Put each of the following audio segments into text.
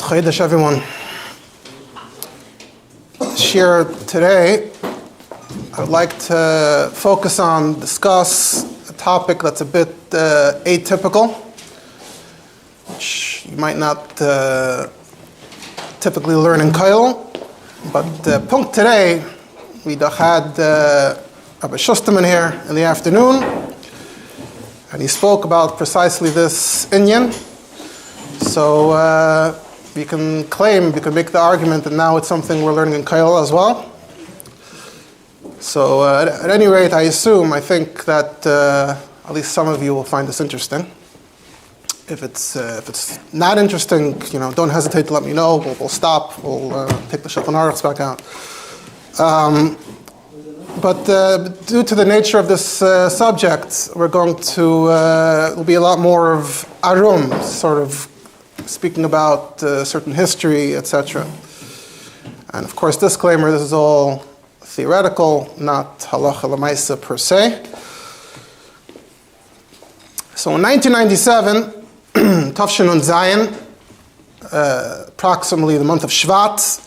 Chodesh, everyone. Shiur today, I would like to discuss a topic that's a bit atypical, which you might not typically learn in Kolel. But the point today, we had Rabbi in here in the afternoon, and he spoke about precisely this inyan. So we can make the argument that now it's something we're learning in Kolel as well. So at any rate, I think that at least some of you will find this interesting. If it's not interesting, don't hesitate to let me know. We'll stop. We'll take the Shulchan Aruchs back out. But due to the nature of this subject, we're going to it'll be a lot more of arum, sort of speaking about certain history, etc. And of course, disclaimer: this is all theoretical, not halacha l'maisa per se. So in 1997. Tafshin und Zayin, approximately the month of Shvat,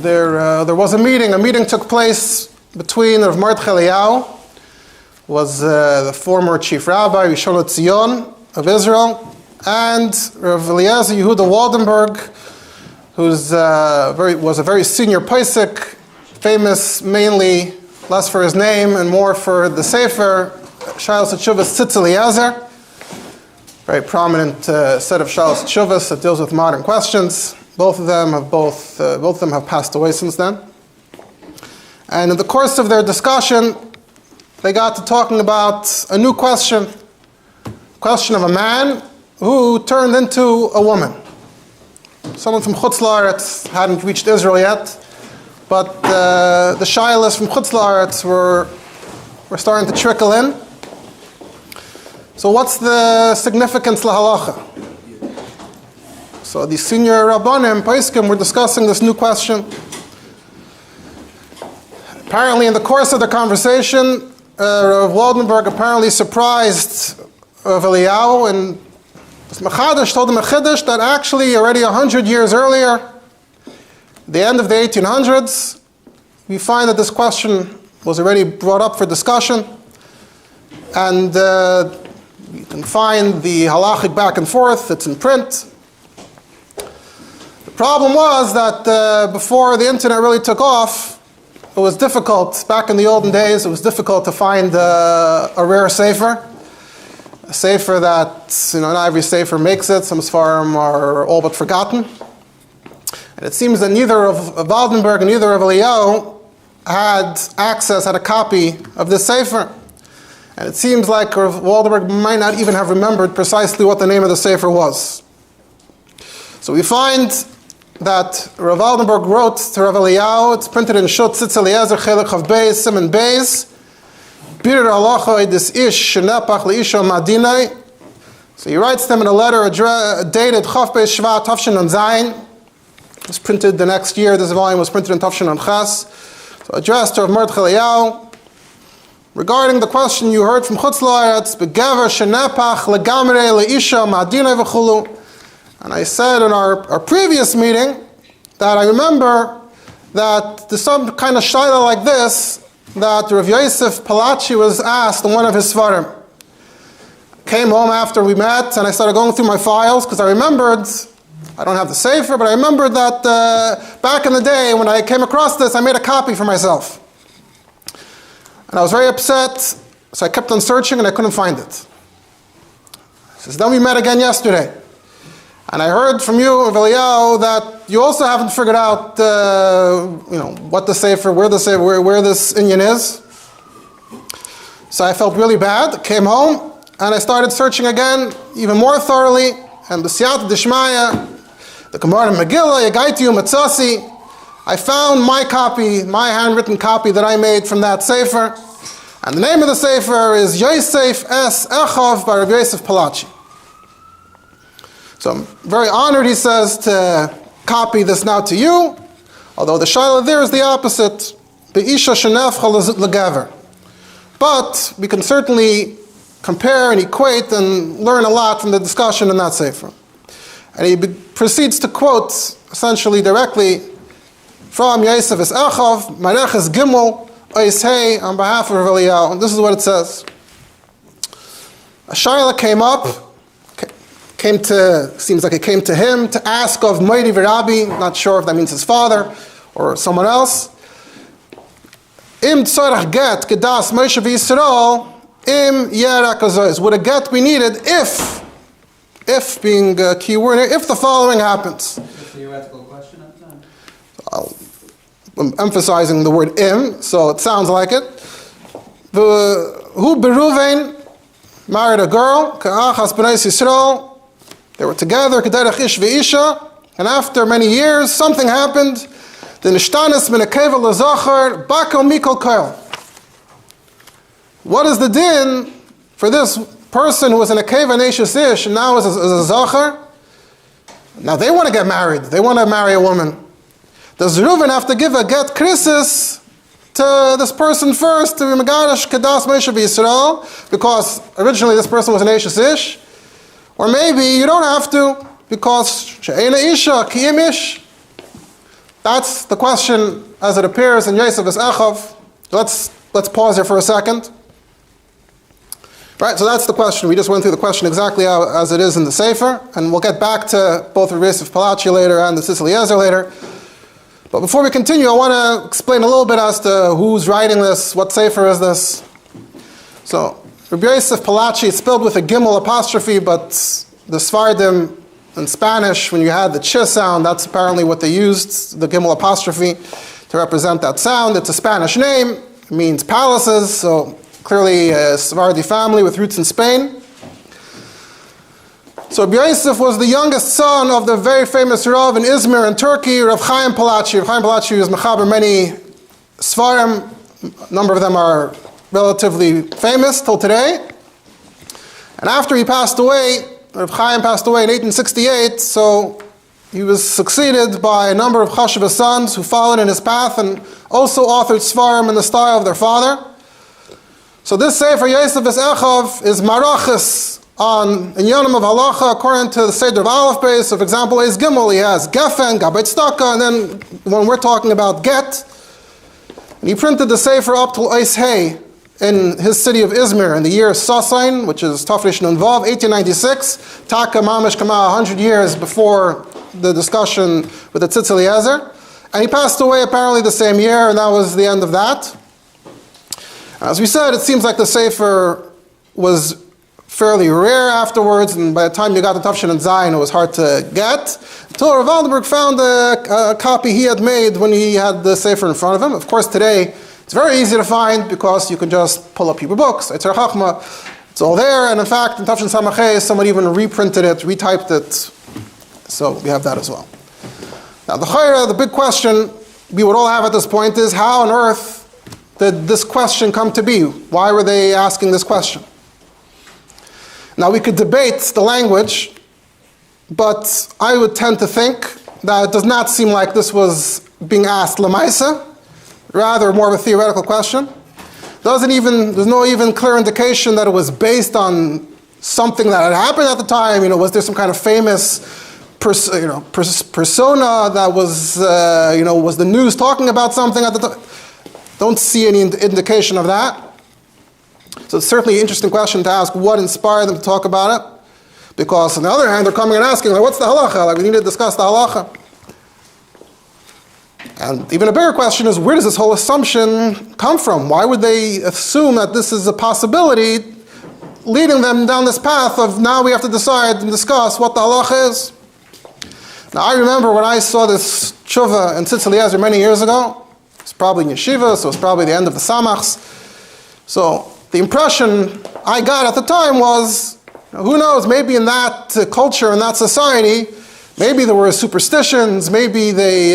there was a meeting. A meeting took place between Rav Eliyahu, was the former chief rabbi, Rishon LeZion of Israel, and Rav Eliezer Yehuda Waldenberg, who was a very senior posek, famous mainly less for his name and more for the Sefer Shiur Tzitz Eliezer. Very prominent set of Shalos Tshuvas that deals with modern questions. Both of them have passed away since then. And in the course of their discussion, they got to talking about a new question of a man who turned into a woman. Someone from Chutz La'aretz hadn't reached Israel yet, but the Shilas from Chutz La'aretz were starting to trickle in. So what's the significance lahalacha? So the senior rabbanim, poskim, were discussing this new question. Apparently, in the course of the conversation, Rav Waldenberg apparently surprised Rav Eliyahu, and Machadash told him a chiddush that actually already 100 years earlier, the end of the 1800s, we find that this question was already brought up for discussion, and you can find the halachic back and forth. It's in print. The problem was that before the internet really took off, it was difficult. Back in the olden days, it was difficult to find a rare sefer. A sefer that, not every sefer makes it. Some Sfarim are all but forgotten. And it seems that neither of Waldenberg and neither of Eliyahu had a copy of this sefer. And it seems like Rav Waldenberg might not even have remembered precisely what the name of the sefer was. So we find that Rav Waldenberg wrote to Rav Eliyahu. It's printed in Shut Tzitz Eliezer Chelek Chav Beis Siman Beis. Bir Halacha Edis Ish Shenepach Leisha Madinai. So he writes them in a letter dated Chav Beis Shvat Tafshin and Zayin. It was printed the next year. This volume was printed in Tafshin and Ches. So addressed to Rav Eliyahu. Regarding the question you heard from Chutz La'aretz, begever shenepach legamrei leisha ma'adinai v'chulu, and I said in our previous meeting that I remember that there's some kind of shaila like this that Rav Yosef Palachi was asked in one of his svarim. I came home after we met and I started going through my files because I remembered, I don't have the sefer, but I remembered that back in the day when I came across this, I made a copy for myself. And I was very upset, so I kept on searching and I couldn't find it. He says, then we met again yesterday. And I heard from you, Rav Eliyahu, that you also haven't figured out, what the sefer, where this inyan is. So I felt really bad, came home, and I started searching again, even more thoroughly. And the Siyata Dishmaya, the Gemara Megillah, Yagaitiu Matzasi, I found my copy, my handwritten copy that I made from that sefer, and the name of the sefer is Yosef Es Echav by Rav Yosef Palachi. So I'm very honored, he says, to copy this now to you, although the shaila there is the opposite, Be'isha Shenefcha Legaver. But we can certainly compare and equate and learn a lot from the discussion in that sefer. And he proceeds to quote essentially directly from Yosef es Echav, Mareches Gimel, Ois Hey, on behalf of Rav Eliyahu. And this is what it says. A Shaila came up, seems like it came to him to ask of Moiri Rabbi, not sure if that means his father or someone else. Im tzorach get gedas Moshe v'Yisrael im yera kazois. Would a get be needed if being a key word here, if the following happens? It's a theoretical question at the time. I'm emphasizing the word im, so it sounds like it. Who Beruvain married a girl, ka'achas b'nai Yisrael. They were together, k'derech ish v'isha, and after many years, something happened. The nishtanis min akeva l'zachar bakel mikol koil. What is the din for this person who was in a keva neshus ish and now is a zachar? Now they want to get married. They want to marry a woman. Does Reuven have to give a get krisis to this person first, to Megadash Kedas Moshe Yisrael, because originally this person was an neshus ish? Or maybe you don't have to, because she'ena isha kiyim ish. That's the question as it appears in Yosef es Echav. Let's pause here for a second. Right, so that's the question. We just went through the question exactly as it is in the Sefer, and we'll get back to both Rabbi Yosef Palachi later and the Tzitz Eliezer later. But before we continue, I want to explain a little bit as to who's writing this, what Sefer is this. So, Rabbi Yosef Palachi, it's spelled with a gimel apostrophe, but the Sfardim in Spanish, when you had the ch sound, that's apparently what they used, the gimel apostrophe, to represent that sound. It's a Spanish name, it means palaces, so clearly a Sephardi family with roots in Spain. So Rabbi Yosef was the youngest son of the very famous Rav in Izmir in Turkey, Rav Chaim Palachi. Rav Chaim Palachi was mechaber many Sfarim. A number of them are relatively famous till today. And after he passed away, Rav Chaim passed away in 1868, so he was succeeded by a number of Chashivah sons who followed in his path and also authored Sfarim in the style of their father. So this Sefer Yosef es Echav is marachis on inyanim of halacha according to the Seder of Aleph Beis. So for example, Eis Gimel, he has Gefen, Gabet Staka, and then when we're talking about Get, and he printed the Sefer up till Eis Hey in his city of Izmir in the year Sasain, which is Tafresh Nun Vav, 1896, Taka Mamish Kama, 100 years before the discussion with the Tzitz Eliezer. And he passed away apparently the same year, and that was the end of that. As we said, it seems like the Sefer was fairly rare afterwards, and by the time you got the Tafshin and Zayin, it was hard to get. Until Rav Waldenberg found a copy he had made when he had the Sefer in front of him. Of course, today, it's very easy to find because you can just pull up Hebrew books, Eitzer Chachma, it's all there, and in fact, in Tafshin Samachay, someone even reprinted it, retyped it, so we have that as well. Now, the big question we would all have at this point is, how on earth did this question come to be? Why were they asking this question? Now, we could debate the language, but I would tend to think that it does not seem like this was being asked lemaisa, rather more of a theoretical question. There's no even clear indication that it was based on something that had happened at the time. Was there some kind of famous persona that was, was the news talking about something at the time? Don't see any indication of that. So it's certainly an interesting question to ask what inspired them to talk about it. Because on the other hand, they're coming and asking, what's the halacha? We need to discuss the halacha. And even a bigger question is, where does this whole assumption come from? Why would they assume that this is a possibility, leading them down this path of now we have to decide and discuss what the halacha is? Now I remember when I saw this tshuva in Tzitz Eliezer many years ago. It's probably in yeshiva, so it's probably the end of the samachs. So the impression I got at the time was, who knows, maybe in that culture, in that society, maybe there were superstitions, maybe they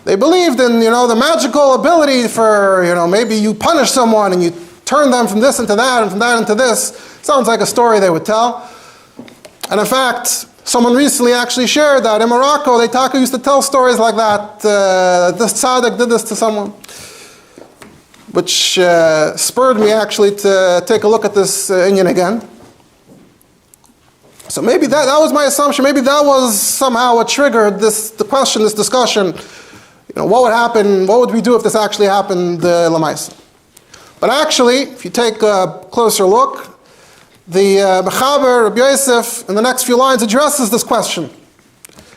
believed in, the magical ability for, maybe you punish someone and you turn them from this into that and from that into this. Sounds like a story they would tell. And in fact, someone recently actually shared that in Morocco, they used to tell stories like that. This tzaddik did this to someone, which spurred me actually to take a look at this inyan again. So maybe that was my assumption. Maybe that was somehow what triggered the question, this discussion. What would happen? What would we do if this actually happened lamaisa? But actually, if you take a closer look, the Mechaber, Rabbi Yosef, in the next few lines addresses this question.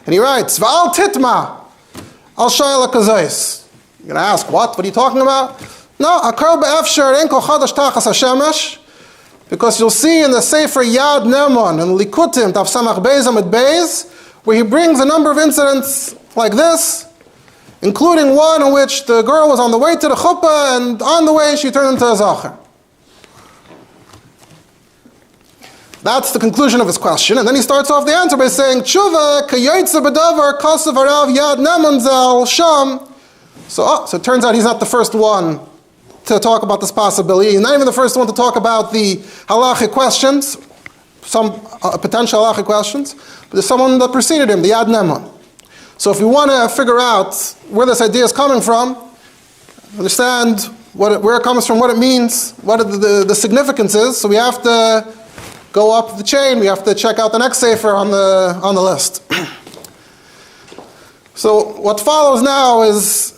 And he writes, V'al titma al shayla kazais. You're going to ask, what? What are you talking about? No, akar be'efsher en kol chadash tachas hashemesh, because you'll see in the Sefer Yad Neman and Likutim, Tav Samach Beis Amid Beis, where he brings a number of incidents like this, including one in which the girl was on the way to the chuppah, and on the way she turned into a zacher. That's the conclusion of his question, and then he starts off the answer by saying, Tshuva k'yoytze b'davar kasav harav Yad Neman zal sham. So it turns out he's not the first one to talk about this possibility. He's not even the first one to talk about the halachic questions, some potential halachic questions, but there's someone that preceded him, the Yad Neman. So if we want to figure out where this idea is coming from, understand where it comes from, what it means, what the significance is, so we have to go up the chain, we have to check out the next sefer on the list. So what follows now is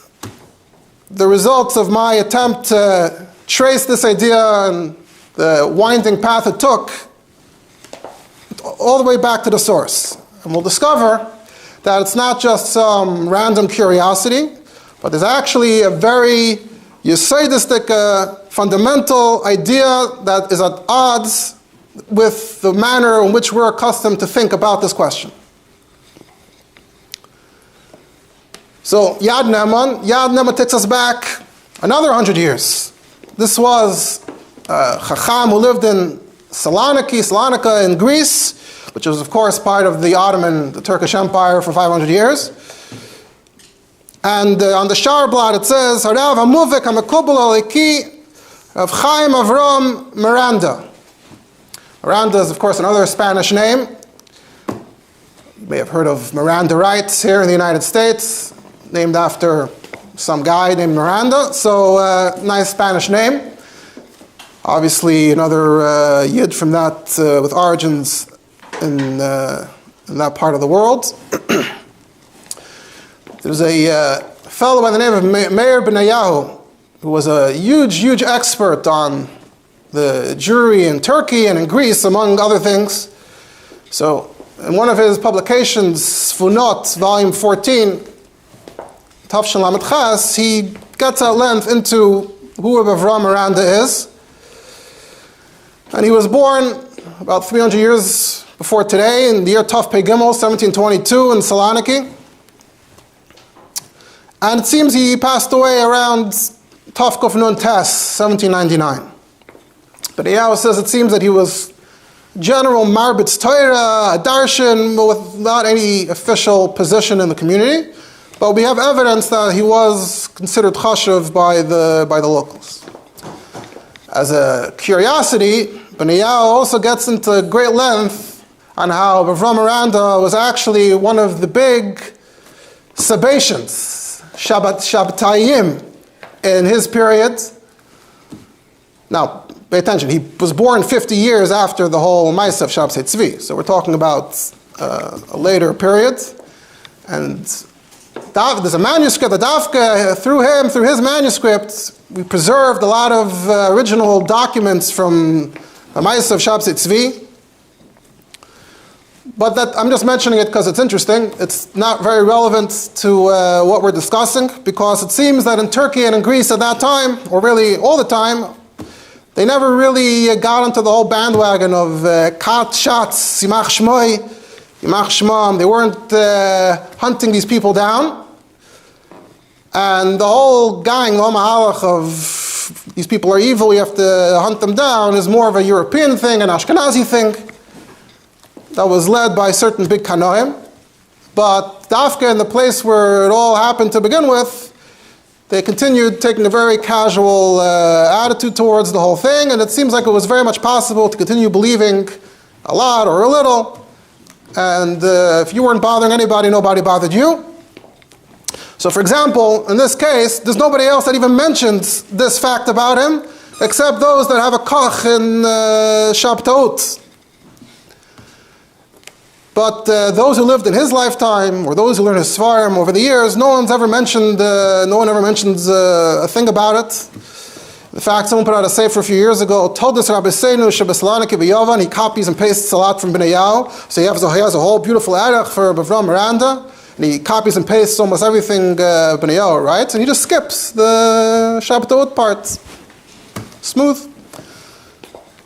the results of my attempt to trace this idea and the winding path it took all the way back to the source. And we'll discover that it's not just some random curiosity, but there's actually a very yesaidistic, fundamental idea that is at odds with the manner in which we're accustomed to think about this question. So Yad Neman takes us back another 100 years. This was Chacham who lived in Salonika in Greece, which was of course part of the Turkish Empire for 500 years. And on the Sharblat it says, Harav HaMuvik HaMekubal Aliki of Chaim Avram Miranda. Miranda is of course another Spanish name. You may have heard of Miranda rights here in the United States, named after some guy named Miranda, so nice Spanish name. Obviously another Yid from that, with origins in that part of the world. There's a fellow by the name of Meir Benayahu, who was a huge expert on the Jewry in Turkey and in Greece, among other things. So in one of his publications, Sfunot, volume 14, Tafshin Lamed Ches, he gets at length into who Avram Miranda is. And he was born about 300 years before today, in the year Taf Pei Gimel, 1722, in Saloniki. And it seems he passed away around Taf Kuf Nun Tes, 1799. But Yahweh says it seems that he was general Marbitz Torah, a darshan, without any official position in the community. But we have evidence that he was considered chashuv by the locals. As a curiosity, Benayahu also gets into great length on how Avram Miranda was actually one of the big Sabbatians, Shabbatayim, in his period. Now, pay attention, he was born 50 years after the whole Ma'aseh of Shabbat Tzvi, so we're talking about a later period. And there's a manuscript, the Dafka, through his manuscript, we preserved a lot of original documents from the Ma'aseh of Shabbat Tzvi. But I'm just mentioning it because it's interesting. It's not very relevant to what we're discussing, because it seems that in Turkey and in Greece at that time, or really all the time, they never really got into the whole bandwagon of kat, shots, yimach shmoy, yimach shmam. They weren't hunting these people down. And the whole gang, the mahalach of these people are evil, we have to hunt them down, is more of a European thing, an Ashkenazi thing, that was led by certain big kanoim. But Dafka, in the place where it all happened to begin with, they continued taking a very casual attitude towards the whole thing, and it seems like it was very much possible to continue believing a lot or a little, and if you weren't bothering anybody, nobody bothered you. So for example, in this case, there's nobody else that even mentions this fact about him, except those that have a koch in Shabbatot. But those who lived in his lifetime, or those who learned his Svarim over the years, no one ever mentions a thing about it. In fact, someone put out a sefer a few years ago, told us Rabbi Seinu Shebeslaniki B'Yovan, he copies and pastes a lot from Bnei Yao, so he has a whole beautiful erech for Bavram Miranda, and he copies and pastes almost everything Bnei Yao writes, and he just skips the Shabbat parts. Smooth.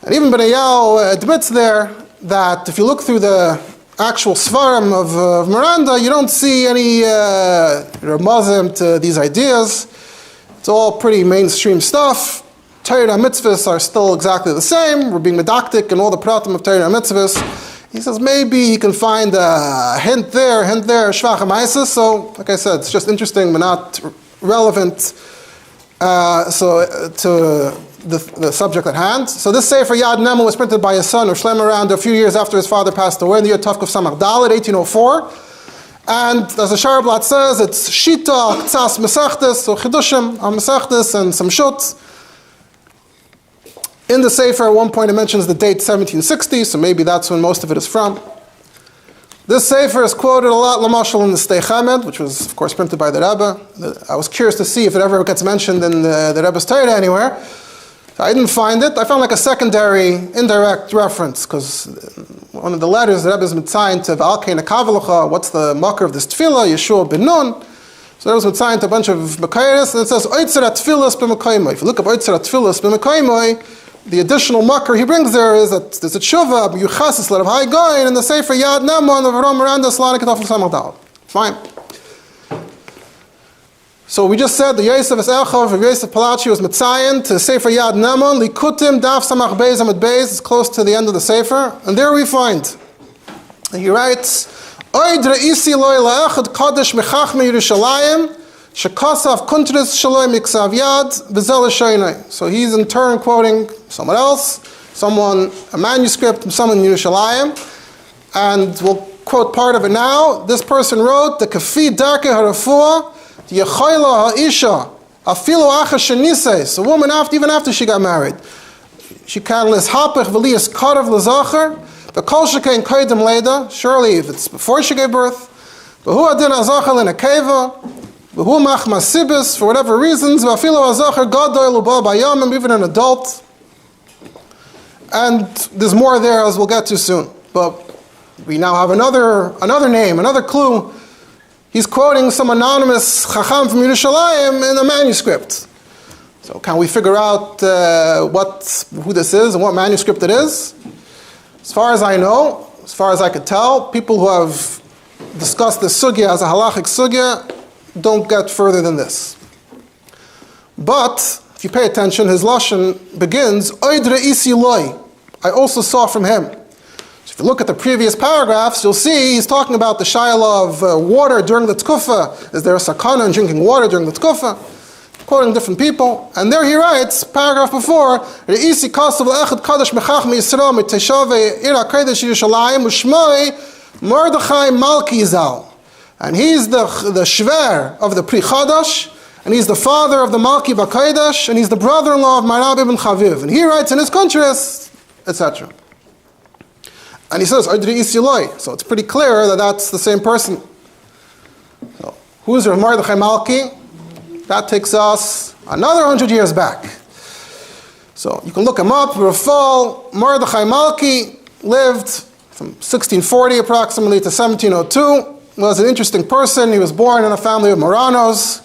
And even Bnei Yao admits there that if you look through the actual Svarim of Miranda, you don't see any Ramazim to these ideas. It's all pretty mainstream stuff. Torah mitzvahs are still exactly the same. We're being medactic and all the pratim of Torah mitzvahs. He says maybe he can find a hint there, shvach ha'maises. So, like I said, it's just interesting but not relevant to the subject at hand. So this sefer Yad Nemo was printed by his son, Urshlem, around a few years after his father passed away in the year Tavkuf Samach Dalet, 1804. And as the Sharblat says, it's Shita, Ktsas, Mesachtes, so Chidushim, Mesachtes, and some Shut. In the Sefer, at one point it mentions the date 1760, so maybe that's when most of it is from. This Sefer is quoted a lot, Lamashal, in the Stei Chamed, which was, of course, printed by the Rebbe. I was curious to see if it ever gets mentioned in the Rebbe's Torah anywhere. I didn't find it. I found like a secondary, indirect reference, because one of the letters the Rebbe is mitzayin to V'alkein Akavalacha, what's the makar of this tefillah, Yeshua ben Nun. So there was mitzayin to a bunch of Makairis, and it says, Oitzerat tefillas b'Makaimoi. If you look up Oitzerat tefillas b'Makaimoi, the additional makar he brings there is that there's a tshuva, b'Yuchasis l'Rav Hai Goyin, in the Sefer Yad Nemo, and the Varam Miranda, Slani Ketafel Samach Dal. Fine. So we just said the Yosef es Elchav, Yosef Palachi was Mitzayin to Sefer Yad Nemon, Likutim, Daf Samach Beis Amid Beis, it's close to the end of the Sefer, and there we find, and he writes, Oid re'isi loy la'echad kodesh mechachme Yerushalayim, shekasav kuntris shaloi miksav yad, v'zel ha'shoinai. So he's in turn quoting someone else, a manuscript from someone in Yerushalayim, and we'll quote part of it now. This person wrote, the kafi darke harafuah, Yechoyla ha'isha, afilu acha shenises, a woman even after she got married. She can lishapech v'liyas karav l'zacher, v'kol shekein koydem leda, surely if it's before she gave birth, v'hu adin ha'zacher l'nekeva, v'hu machmas sibis, for whatever reasons, v'afilu ha'zacher gadoy l'ba bayamim, even an adult. And there's more there as we'll get to soon. But we now have another name, another clue. He's quoting some anonymous Chacham from Yerushalayim in a manuscript. So can we figure out who this is and what manuscript it is? As far as I know, as far as I could tell, people who have discussed this sugya as a halachic sugya don't get further than this. But if you pay attention, his lashon begins, Oidre isi loy. I also saw from him. If you look at the previous paragraphs, you'll see he's talking about the shayla of water during the tkufa. Is there a sakana in drinking water during the tkufa? Quoting different people. And there he writes, paragraph before, Re'isi kasav le'echad kadosh mechach mi'Yisrael mi'teshave ira kodesh Yerushalayim u'shmoi Mordechai Malki Zal. And he's the shver of the Pri Chadash, and he's the father of the Malki B'Kodesh, and he's the brother-in-law of Marabi ibn Chaviv. And he writes in his contrast, etc. And he says, Adri Isiloi. So it's pretty clear that that's the same person. So, who's Rav Mordechai Malki? That takes us another 100 years back. So you can look him up. Rafal Mordechai Malki lived from 1640 approximately to 1702. Was an interesting person. He was born in a family of Moranos.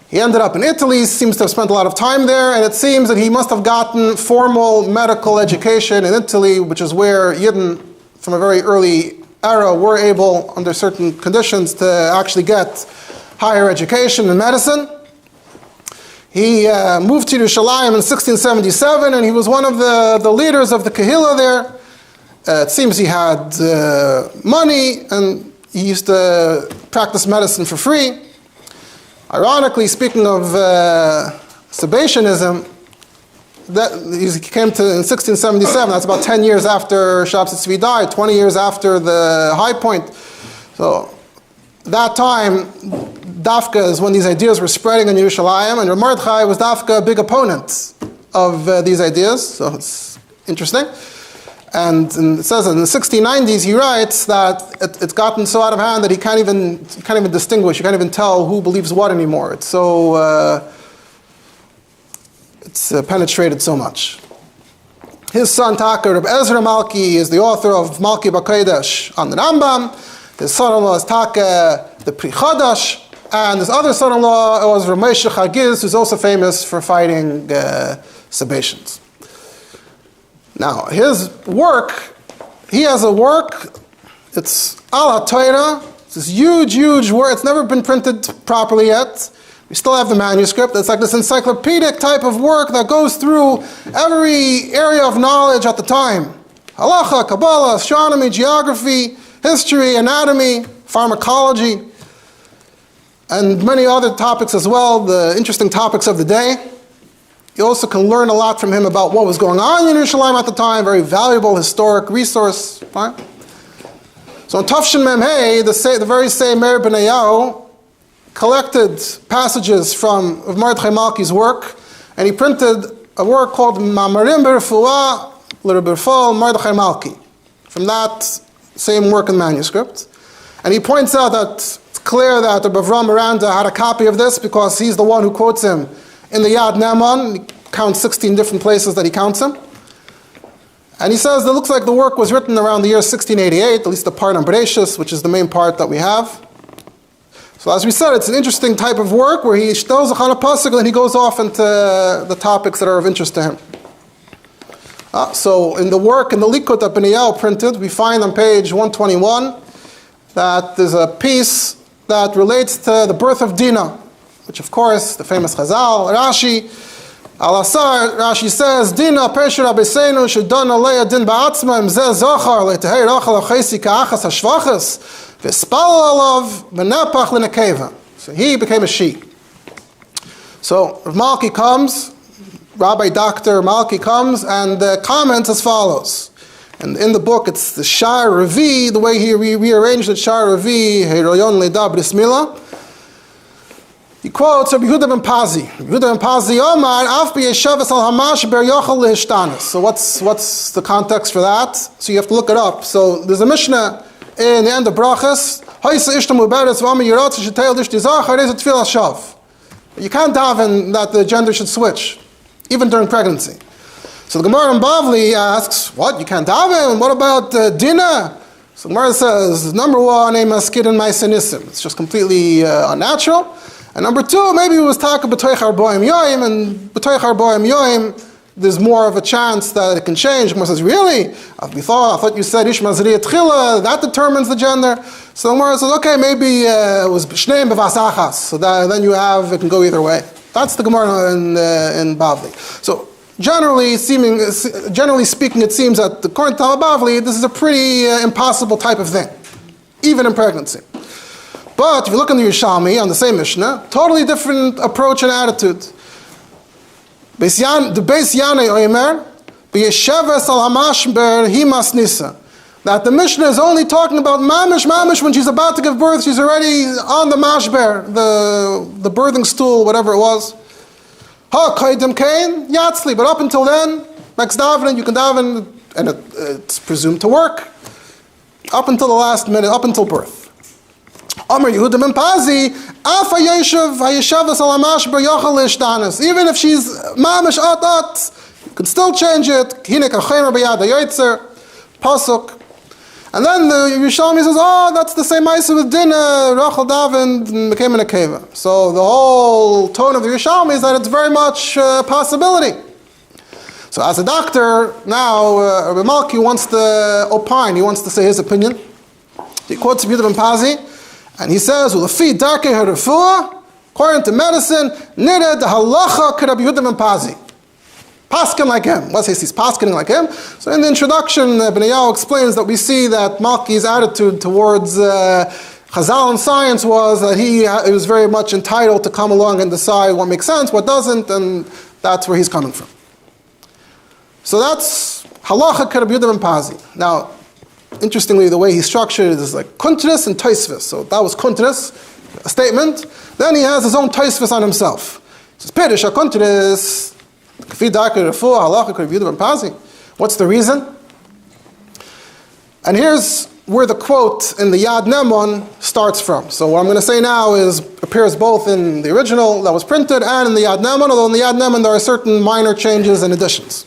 He ended up in Italy, seems to have spent a lot of time there, and it seems that he must have gotten formal medical education in Italy, which is where Yidden from a very early era were able, under certain conditions, to actually get higher education in medicine. He moved to Yerushalayim in 1677, and he was one of the leaders of the Kehillah there. It seems he had money, and he used to practice medicine for free. Ironically, speaking of Sabbatianism, that he came to in 1677. That's about 10 years after Shabbos Tzvi died, 20 years after the high point. So that time, Dafka is when these ideas were spreading in Yerushalayim, and Rav Mordechai was Dafka a big opponent of these ideas. So it's interesting. And it says in the 1690s, he writes that it's gotten so out of hand that you can't even distinguish, you can't even tell who believes what anymore. It's so, penetrated so much. His son, Taka, Rabbi Ezra Malki, is the author of Malki B'Kodesh on the Rambam. His son-in-law is Taka, the Pri Chodesh. And his other son-in-law was Ramesh Chagiz, who's also famous for fighting Sabbatians. Now, his work, he has a work, it's Al HaTorah. It's this huge, huge work. It's never been printed properly yet. We still have the manuscript. It's like this encyclopedic type of work that goes through every area of knowledge at the time. Halacha, Kabbalah, astronomy, geography, history, anatomy, pharmacology, and many other topics as well, the interesting topics of the day. You also can learn a lot from him about what was going on in Yerushalayim at the time, very valuable historic resource. Right? So in Tafshin Mem Hey, the very same Meir Ben Ayahu collected passages from Mordechai Malki's work, and he printed a work called Ma'amarim B'Refuah L'Rabbi Mordechai Malki, from that same work in manuscript. And he points out that it's clear that Rabbi Avram Miranda had a copy of this because he's the one who quotes him in the Yad Ne'eman. He counts 16 different places that he counts him. And he says it looks like the work was written around the year 1688, at least the part on Bereshis, which is the main part that we have. So as we said, it's an interesting type of work where he tells a Chana Pasuk and then he goes off into the topics that are of interest to him. So in the work, in the Likut that Ben Ayahu printed, we find on page 121 that there's a piece that relates to the birth of Dinah, which of course, the famous Chazal, Rashi, Al-Asar, Rashi says, Dinah Pesher Rabbeinu Shedon Aleya Din Ba'atzma Mzeh Zochar Le'tehei Rachel Achesi Ka'achas HaShvachas V'Spal Alav V'Nepach L'Nekeva. So he became a she. So Rav Malki comes, Rabbi Dr. Malki comes and comments as follows. And in the book, it's the Shar Revi, the way he rearranged it, Shar Revi, Heroyon Leda Bris Milah. He quotes Rabbi Yehuda ben Pazi. Rabbi Yehuda ben Pazi Omar, Af b'yeshavas al hamash ber yochel lehishtanis. So what's the context for that? So you have to look it up. So there's a Mishnah in the end of Brachas. Haisa ishta muberes v'ama yiratz sheteil dish dizach harez tefillah shav. You can't daven that the gender should switch, even during pregnancy. So the Gemara in Bavli asks, what, you can't daven? What about dinner? So the Gemara says, number one, a maskid and ma'asenisim. It's just completely unnatural. And number two, maybe it was taka b'toich arboim yoim, and b'toich arboim yoim, there's more of a chance that it can change. The Gemara says, really? I thought you said ish mazriya tchila, that determines the gender. So the Gemara says, okay, maybe it was b'shneim b'vasachas. So then you have, it can go either way. That's the Gemara in Bavli. So generally speaking, it seems that according to Bavli, this is a pretty impossible type of thing, even in pregnancy. But if you look in the Yerushalmi, on the same Mishnah, totally different approach and attitude. The Beis Yanei Omer, b'yesheves al hamash ber himas nisa. That the Mishnah is only talking about mamish, when she's about to give birth, she's already on the mashber, the birthing stool, whatever it was. Ha kaidim kain yatzli, but up until then, next davening you can daven, and it's presumed to work up until the last minute, up until birth. Amar Yehuda ben Pazi, Af hayeshav hayeshavas al hamash ber yochel lehishtanis. Even if she's mamish at, you can still change it. Hinek achemer b'yad hayotzer, pasuk. And then the Yerushalmi says, oh, that's the same ma'aseh with dinner, Rachel davened and became an akeva. So the whole tone of the Yerushalmi is that it's very much a possibility. So as a doctor, now Rabbi Malki wants to opine, he wants to say his opinion. He quotes Yehuda ben Pazi, and he says, "Ulefi darkei harefuah, according to medicine, nida de halacha k'Rabbi Yehuda ben Pazi." Paskin like him. Let's say he's paskin like him. So in the introduction, Ben Ayahu explains that we see that Malki's attitude towards Chazal and science was that he was very much entitled to come along and decide what makes sense, what doesn't, and that's where he's coming from. So that's halacha k'Rabbi Yehuda ben Pazi. Now, interestingly, the way he structured it is like kuntris and taisvis. So that was kuntris, a statement. Then he has his own taisvis on himself. He says, Pirish ha-kuntris, what's the reason? And here's where the quote in the Yad Nemon starts from. So what I'm going to say now appears both in the original that was printed and in the Yad Nemon, although in the Yad Nemon there are certain minor changes and additions.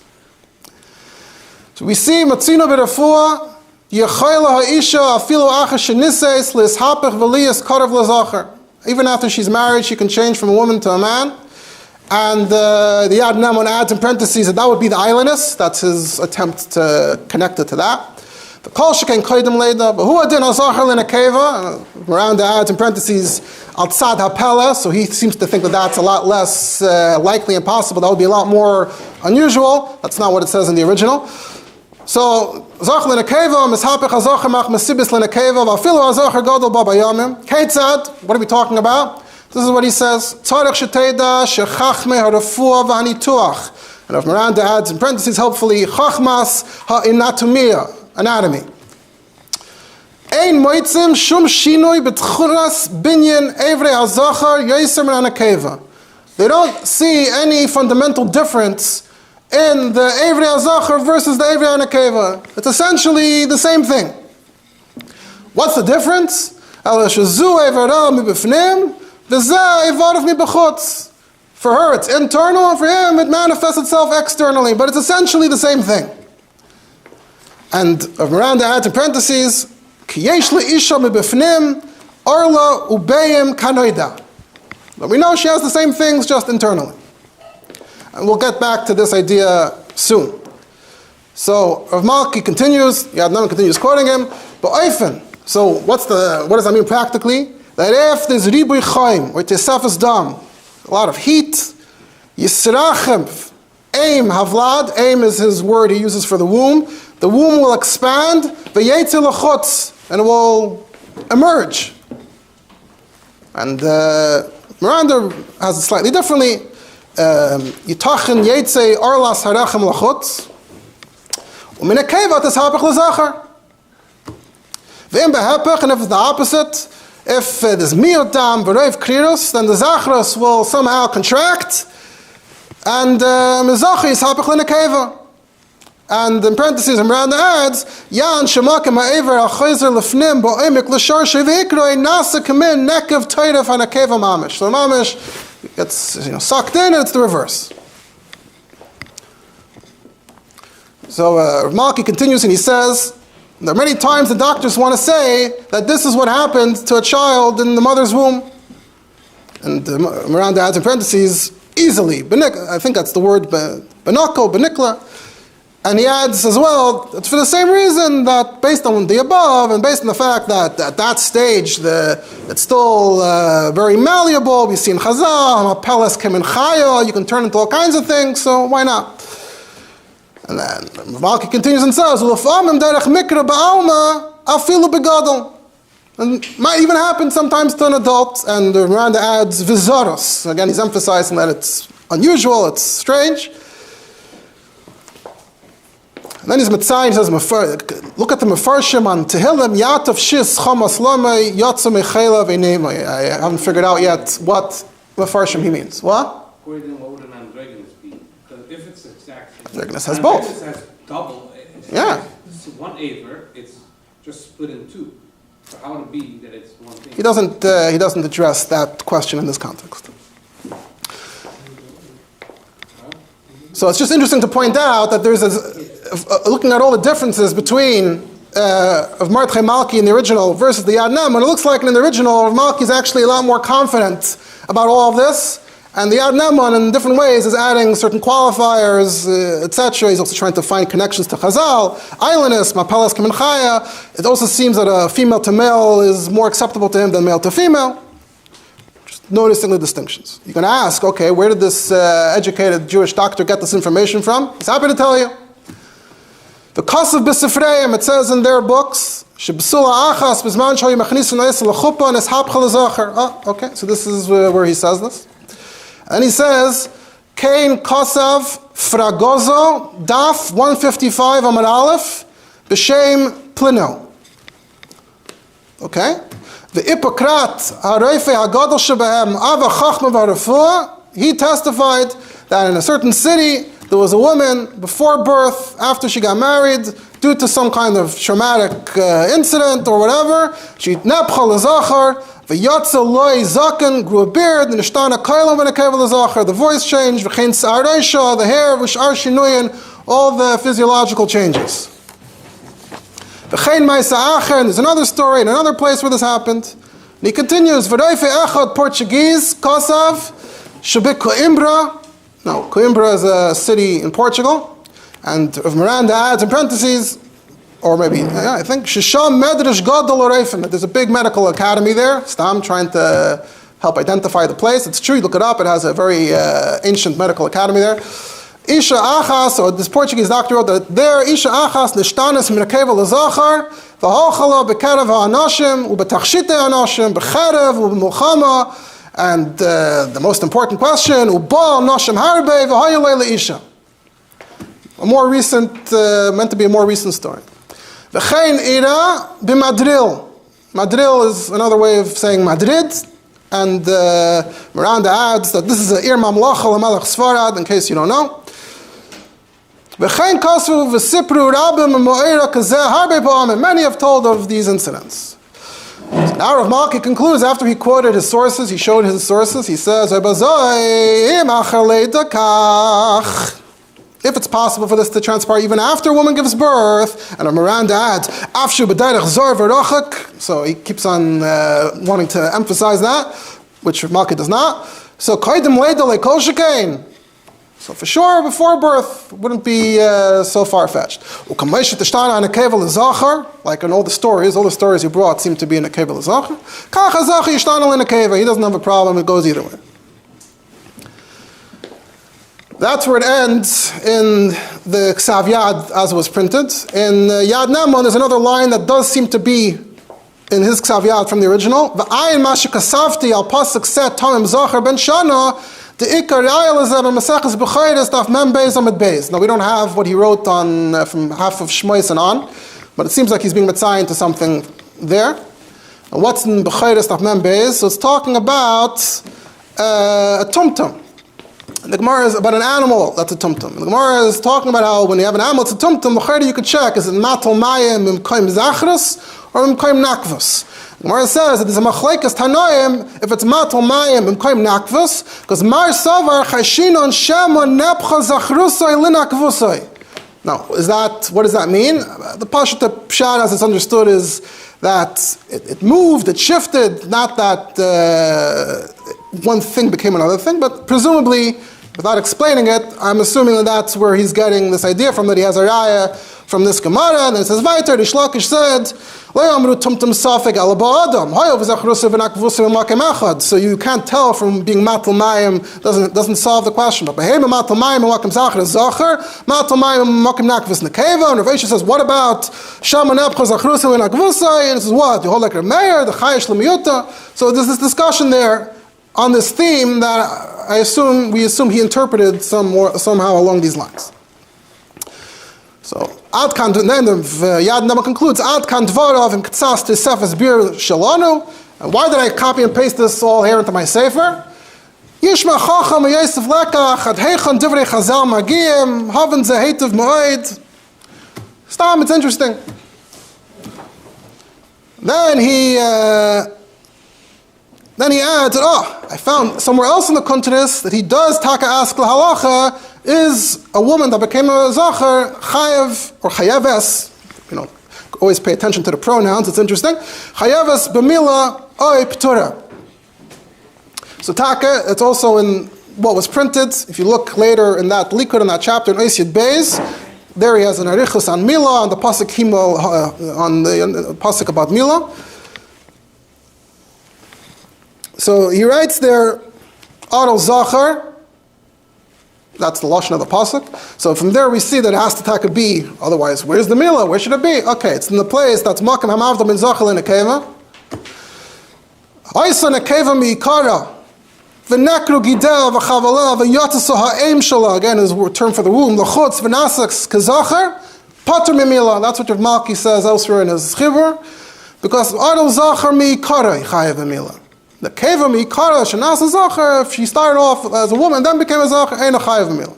So we see Matzino b'Refuah, Yechayla ha'isha afilu acha shenises lishapech v'liyas karav l'zacher. Even after she's married, she can change from a woman to a man. And the Yad Nemon adds in parentheses that would be the islandess. That's his attempt to connect it to that. The kol sheken koydem leida, but who adin hazacher l'nekeva. Miranda adds in parentheses al tzad hapela, so he seems to think that that's a lot less likely and possible. That would be a lot more unusual. That's not what it says in the original. So zach l'nekeva mishapech hazacher mach mesibis l'nekeva v'afilu hazacher gadol b'bayamim. Ketzad, what are we talking about? This is what he says. Tzarech sheteda shechachme harafua v'hanituach. And if Miranda adds in parentheses, hopefully chachmas ha'inatumia. Anatomy. Ein moitzim shum shinoi betchuras binyan evrei hazachar yoser min hanekeva. They don't see any fundamental difference in the evrei hazachar versus the evrei hanekeva. It's essentially the same thing. What's the difference? For her it's internal, and for him it manifests itself externally, but it's essentially the same thing. And Miranda adds in parentheses, Kiyesh le'isha mibifnim, orla ubeyim kanoida. But we know she has the same things, just internally. And we'll get back to this idea soon. So Rav Malki continues, Yad Nemon continues quoting him, but Eifen. So what does that mean practically? That if there's ribuy chaim, or tesafas dam, a lot of heat, yisrachem, aim havlad, aim is his word he uses for the womb will expand, v'yetzi l'chutz, and it will emerge. And Miranda has it slightly differently. Yitachin yetzi arlas harachem l'chutz, u'min ha'keva teshapech l'zachar. V'im behepech, and if it's the opposite, if there's miyotam v'roiv kriros, then the zachros will somehow contract, and mizachar yishapech l'nekeva. And in parentheses, Miranda adds, Yan shemakim ha'ever ha'chayzer lefnim bo'emik l'shar shevikroi nasa kamin nekev toiref hanakeva mamish. So mamish gets sucked in, and it's the reverse. So Rav Malki continues and he says, there are many times the doctors want to say that this is what happened to a child in the mother's womb. And Miranda adds in parentheses, easily. I think that's the word, benako, benikla. And he adds as well, it's for the same reason that based on the above and based on the fact that at that stage it's still very malleable. We see in Chazal, Peles Kemin Chaya, you can turn into all kinds of things, so why not? And then Malki continues and says, and it might even happen sometimes to an adult, and Miranda adds vizaros. Again, he's emphasizing that it's unusual, it's strange. And then he's Mitzayin, he says, look at the Mefarshim on Tehillim, Yatav Shis Chamas Lamei Yatsa Mechela V'Neimai. I haven't figured out yet what Mefarshim he means. What? According to what would an androgynous be? Because if it's exact, androgynous has both. Androgynous has double. Yeah. It's one aver, it's just split in two. So how would it be that it's one thing? He doesn't address that question in this context. So it's just interesting to point out that there's looking at all the differences between of Mordechai Malki in the original versus the Yad Nemon, it looks like in the original, Malki is actually a lot more confident about all of this, and the Yad Nemon in different ways is adding certain qualifiers, etc. He's also trying to find connections to Chazal, islandess, Mapelas Kemin Chaya. It also seems that a female to male is more acceptable to him than male to female. Noticing the distinctions. You're going to ask, okay, where did this educated Jewish doctor get this information from? He's happy to tell you. The Kasav B'Sifreim, it says in their books, Shebsula Achas B'Zman Shal Yimachnisu Na'is L'Chuppah Neshapcha L'Zacher. Oh, okay, so this is where he says this. And he says, Kain Kasav Fragozo, Daf 155 Amar Aleph, B'Shem Plino. Okay? The Hippocrat, Harefe Hagadol Shebehem, Ava Chachma V'Arafua, he testified that in a certain city there was a woman before birth, after she got married, due to some kind of traumatic incident or whatever, she nepcha l'zachar, v'yatza loy zaken, grew a beard, and ishtana koilem v'nekeva l'zachar, the voice changed, v'chein sa'areisha, the hair, v'sh'ar shinuyin, all the physiological changes. V'chein ma'isa acher, and there's another story in another place where this happened. And he continues, v'roife echad Portuguese, Kosav, shabik Coimbra. Now, Coimbra is a city in Portugal, and if Miranda adds in parentheses, or maybe, I think, Shisham Medrash Gadol Oreifim, there's a big medical academy there. Stam trying to help identify the place. It's true, you look it up, it has a very ancient medical academy there. Isha Achas, or this Portuguese doctor wrote that there, Isha Achas Nishtanis Minakeva Lazachar, V'hochala B'kerev Ha'anashim, U'b'tachshite Ha'anashim, B'cherev, U'b'mulchama, and the most important question, U'ba Nashim Harbe V'hayalei Le'isha. A more recent, meant to be a more recent story. V'chein ira b'madril. Madril is another way of saying Madrid, and Miranda adds that this is a ir mamlacha l'melech Sfarad, in case you don't know. V'chein kasu v'sipru rabim mo'era kazeh harbe pa'amim. Many have told of these incidents. So now Rav Malki concludes, after he quoted his sources, he showed his sources, he says, if it's possible for this to transpire even after a woman gives birth, and Miranda adds, Afshu b'dayrech zor v'rochak, so he keeps on wanting to emphasize that, which Rav Malki does not. So koidim leida lekol shekain. So for sure, before birth, wouldn't be so far-fetched. Like in all the stories you brought seem to be in a kevel l'zachar. He doesn't have a problem, it goes either way. That's where it ends in the Ksav Yad as it was printed. In Yad Neman, there's another line that does seem to be in his Ksav Yad from the original. V'ayin ma shekasavti al pasuk set tamim zachar ben shana. Now, we don't have what he wrote on from half of Shmois and on, but it seems like he's being mitzayin to something there. And what's in B'chayres Daf Mem Beis? So it's talking about a tumtum. The Gemara is about an animal that's a tumtum. The Gemara is talking about how when you have an animal, it's a tumtum. B'chayre you could check, is it matal mayim imkoim zachrus or imkoim nakvus? The Gemara says that there's a machlekes tanoim if it's matal mayim imkoim nakvus, because mar savar chashinon shemon nepcha zachrusoi linakvusoi. Now, what does that mean? The Pashut Pshat, as it's understood, is that it moved, it shifted, not that one thing became another thing, but presumably, without explaining it, I'm assuming that that's where he's getting this idea from, that he has a raya from this Gemara, and it says, Vaiter, the Shlakish said, so you can't tell from being matal mayim, doesn't solve the question. But matal mayim and zachar zachar, matal mayim makim nakvus nekeva. And Rav Ashi says, what about shama nepcha zachrusah and akvusai? And it says, what? You hold like a mayor, the chayish lemiyuta. So there's this discussion there on this theme that we assume he interpreted somehow along these lines. So Ad Kan, the end of Yad Neman concludes, Ad Kan Dvarav and Ktsas to Sefes Bir Shalanu. And why did I copy and paste this all here into my sefer? Yishma Chacham Yosef Lekach Ad Heichan Divrei Chazal Magiyim Haven Zehetiv Moed. Stam, it's interesting. Then he adds, I found somewhere else in the Kuntres that he does taka ask halacha is a woman that became a zachar chayev or chayeves. Always pay attention to the pronouns. It's interesting. Chayeves b'mila oy p'tura. So taka, it's also in what was printed. If you look later in that likud in that chapter in Oisyad Beis, there he has an arichus on mila on the pasuk himo on the pasuk about mila. So he writes there, Adol Zachar, that's the lashon of the pasuk. So from there we see that it has to take a B. Otherwise, where's the milah? Where should it be? Okay, it's in the place that's makam hamavdam in Zachar in a keva. Aisa nekeva miikara, v'nekru gidel v'chavala v'yatasu ha'eim shala. Again, is a term for the womb. L'chutz v'nasax kazachar, pater mimila. That's what Rav Malki says elsewhere in his chibur. Because Adol Zachar miikara chayev v'mila. The keva miikara shenasa zachar, if she started off as a woman, then became a zachar, ain't a chayev mila.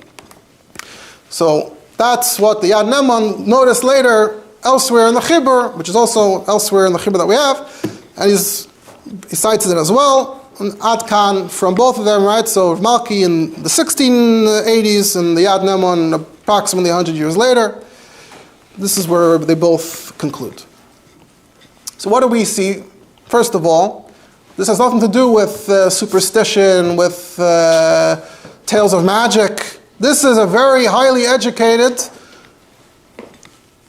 So that's what the Yad Neman noticed later elsewhere in the Chibur, which is also elsewhere in the Chibur that we have, and he cites it as well. And Adkan from both of them, right? So Malki in the 1680s and the Yad Neman approximately 100 years later. This is where they both conclude. So what do we see? First of all, this has nothing to do with superstition, with tales of magic. This is a very highly educated,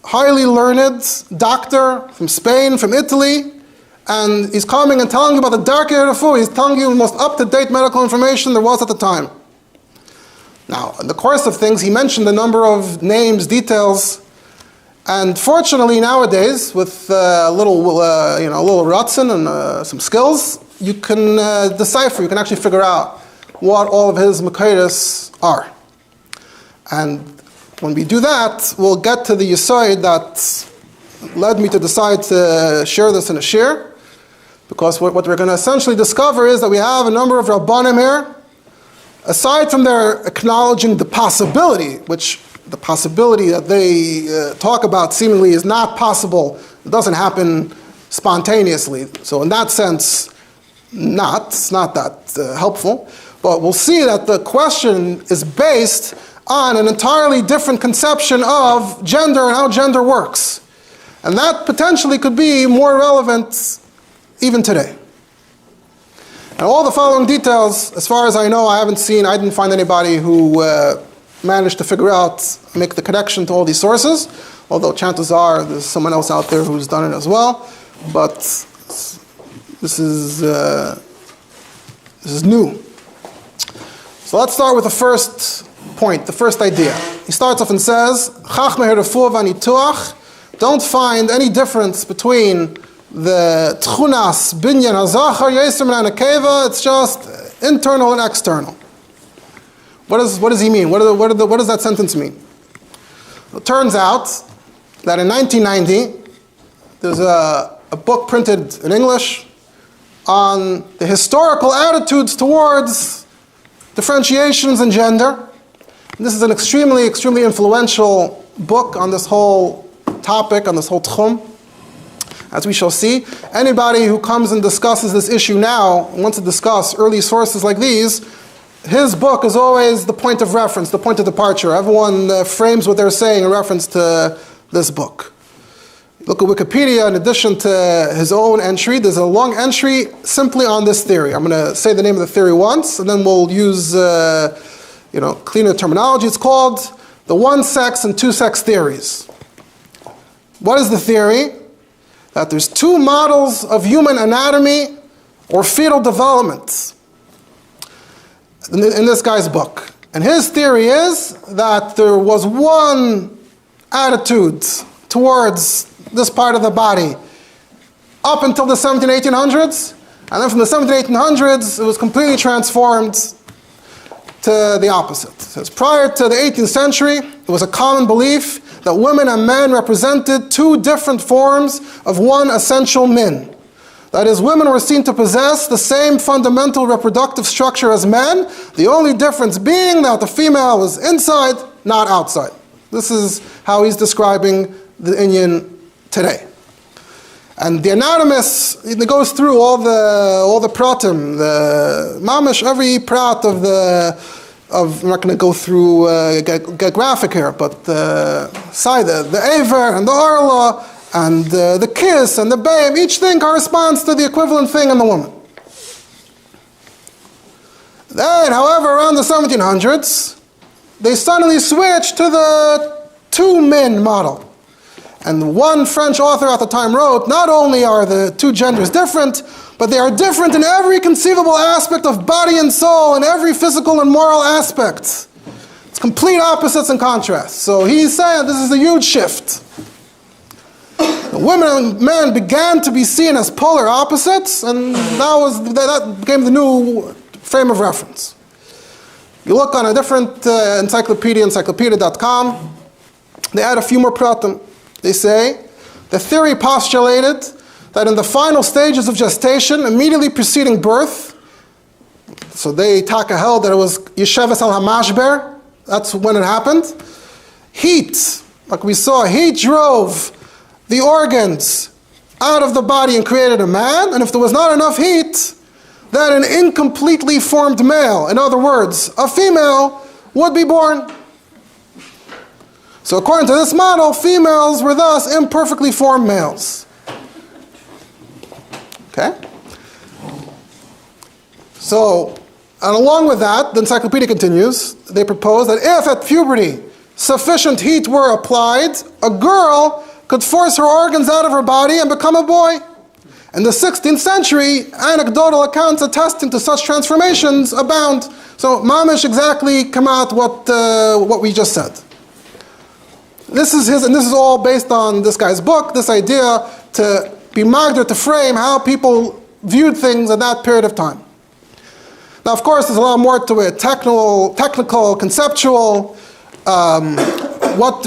highly learned doctor from Spain, from Italy, and he's coming and telling you about the dark area of food. He's telling you the most up-to-date medical information there was at the time. Now, in the course of things, he mentioned a number of names, details, and fortunately nowadays, with a little ratzin and some skills, you can decipher, you can actually figure out what all of his makairis are. And when we do that, we'll get to the yisoid that led me to decide to share this in a shiur, because what we're going to essentially discover is that we have a number of Rabbanim here, aside from their acknowledging the possibility, which the possibility that they talk about seemingly is not possible, it doesn't happen spontaneously. So in that sense, it's not that helpful. But we'll see that the question is based on an entirely different conception of gender and how gender works. And that potentially could be more relevant even today. And all the following details, as far as I know, I didn't find anybody who managed to figure out, make the connection to all these sources, although chances are there's someone else out there who's done it as well. But this is new. So let's start with the first point, the first idea. He starts off and says, don't find any difference between the tchunas, binyan, hazachar, yesem, and akeva. It's just internal and external. What does he mean? What does that sentence mean? It turns out that in 1990, there's a book printed in English on the historical attitudes towards differentiations in gender. And this is an extremely, extremely influential book on this whole topic, on this whole tchum. As we shall see, anybody who comes and discusses this issue now and wants to discuss early sources like these, his book is always the point of reference, the point of departure. Everyone frames what they're saying in reference to this book. Look at Wikipedia, in addition to his own entry, there's a long entry simply on this theory. I'm going to say the name of the theory once, and then we'll use cleaner terminology. It's called the one-sex and two-sex theories. What is the theory? That there's two models of human anatomy or fetal development in this guy's book. And his theory is that there was one attitude towards this part of the body up until the 1800s, and then from the 1800s, it was completely transformed to the opposite. It says, prior to the 18th century, it was a common belief that women and men represented two different forms of one essential min. That is, women were seen to possess the same fundamental reproductive structure as men, the only difference being that the female was inside, not outside. This is how he's describing the inyan today. And the anatomist, it goes through all the pratim, the mamish, every prat I'm not going to go through, get graphic here, but the aver and the orla and the kiss and the babe, each thing corresponds to the equivalent thing in the woman. Then, however, around the 1700s, they suddenly switched to the two-min model. And one French author at the time wrote, not only are the two genders different, but they are different in every conceivable aspect of body and soul, in every physical and moral aspect. It's complete opposites and contrasts. So he's saying this is a huge shift. The women and men began to be seen as polar opposites, and that became the new frame of reference. You look on a different encyclopedia.com, they add a few more pratim. They say, the theory postulated that in the final stages of gestation, immediately preceding birth, so they taka held that it was Yesheves al Hamashber, that's when it happened, heat, like we saw, heat drove the organs out of the body and created a man, and if there was not enough heat, then an incompletely formed male, in other words, a female, would be born. So according to this model, females were thus imperfectly formed males. Okay? So, and along with that, the encyclopedia continues, they propose that if at puberty sufficient heat were applied, a girl could force her organs out of her body and become a boy. In the 16th century, anecdotal accounts attesting to such transformations abound. So mamish exactly come out what we just said. This is his, and this is all based on this guy's book, this idea to be magder, to frame how people viewed things at that period of time. Now, of course, there's a lot more to it, technical, conceptual. What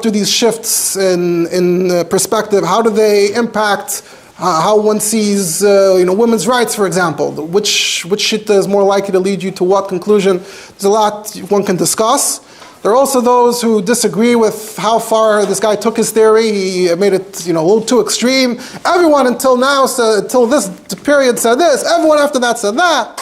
do these shifts in perspective? How do they impact how one sees, women's rights, for example? Which shit is more likely to lead you to what conclusion? There's a lot one can discuss. There are also those who disagree with how far this guy took his theory. He made it, a little too extreme. Everyone until now, until this period said this. Everyone after that said that.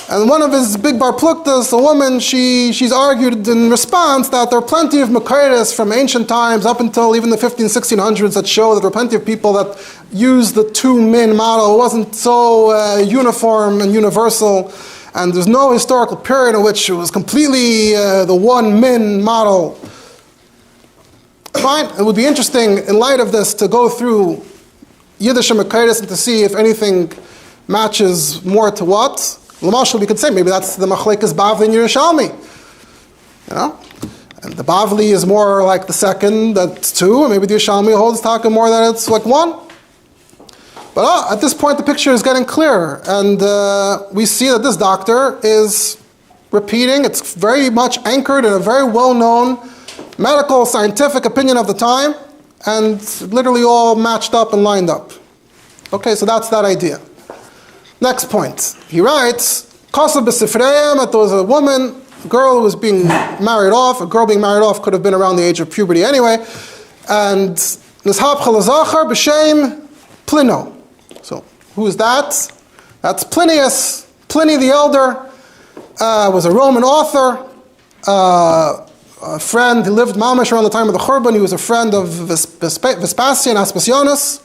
And one of his big bar pluktas, a woman, she's argued in response that there are plenty of Makaitis from ancient times up until even the 1600s that show that there are plenty of people that use the two-min model. It wasn't so uniform and universal. And there's no historical period in which it was completely the one-min model. Fine, it would be interesting in light of this to go through Yiddish and Makaitis and to see if anything matches more to what. L'mashal, we could say maybe that's the Machlekes Bavli and Yerushalmi. And the Bavli is more like the second, that's two, and maybe the Yerushalmi holds talking more that it's like one. But at this point, the picture is getting clearer, and we see that this doctor is repeating. It's very much anchored in a very well-known medical, scientific opinion of the time, and literally all matched up and lined up. Okay, so that's that idea. Next point. He writes, Kosav b'sifreim, that there was a woman, a girl who was being married off. A girl being married off could have been around the age of puberty anyway. And Nishab chalazachar b'shem Plino. So, who is that? That's Plinius. Pliny the Elder was a Roman author, a friend. He lived mamash around the time of the Churban. He was a friend of Vespasian, Aspasionis.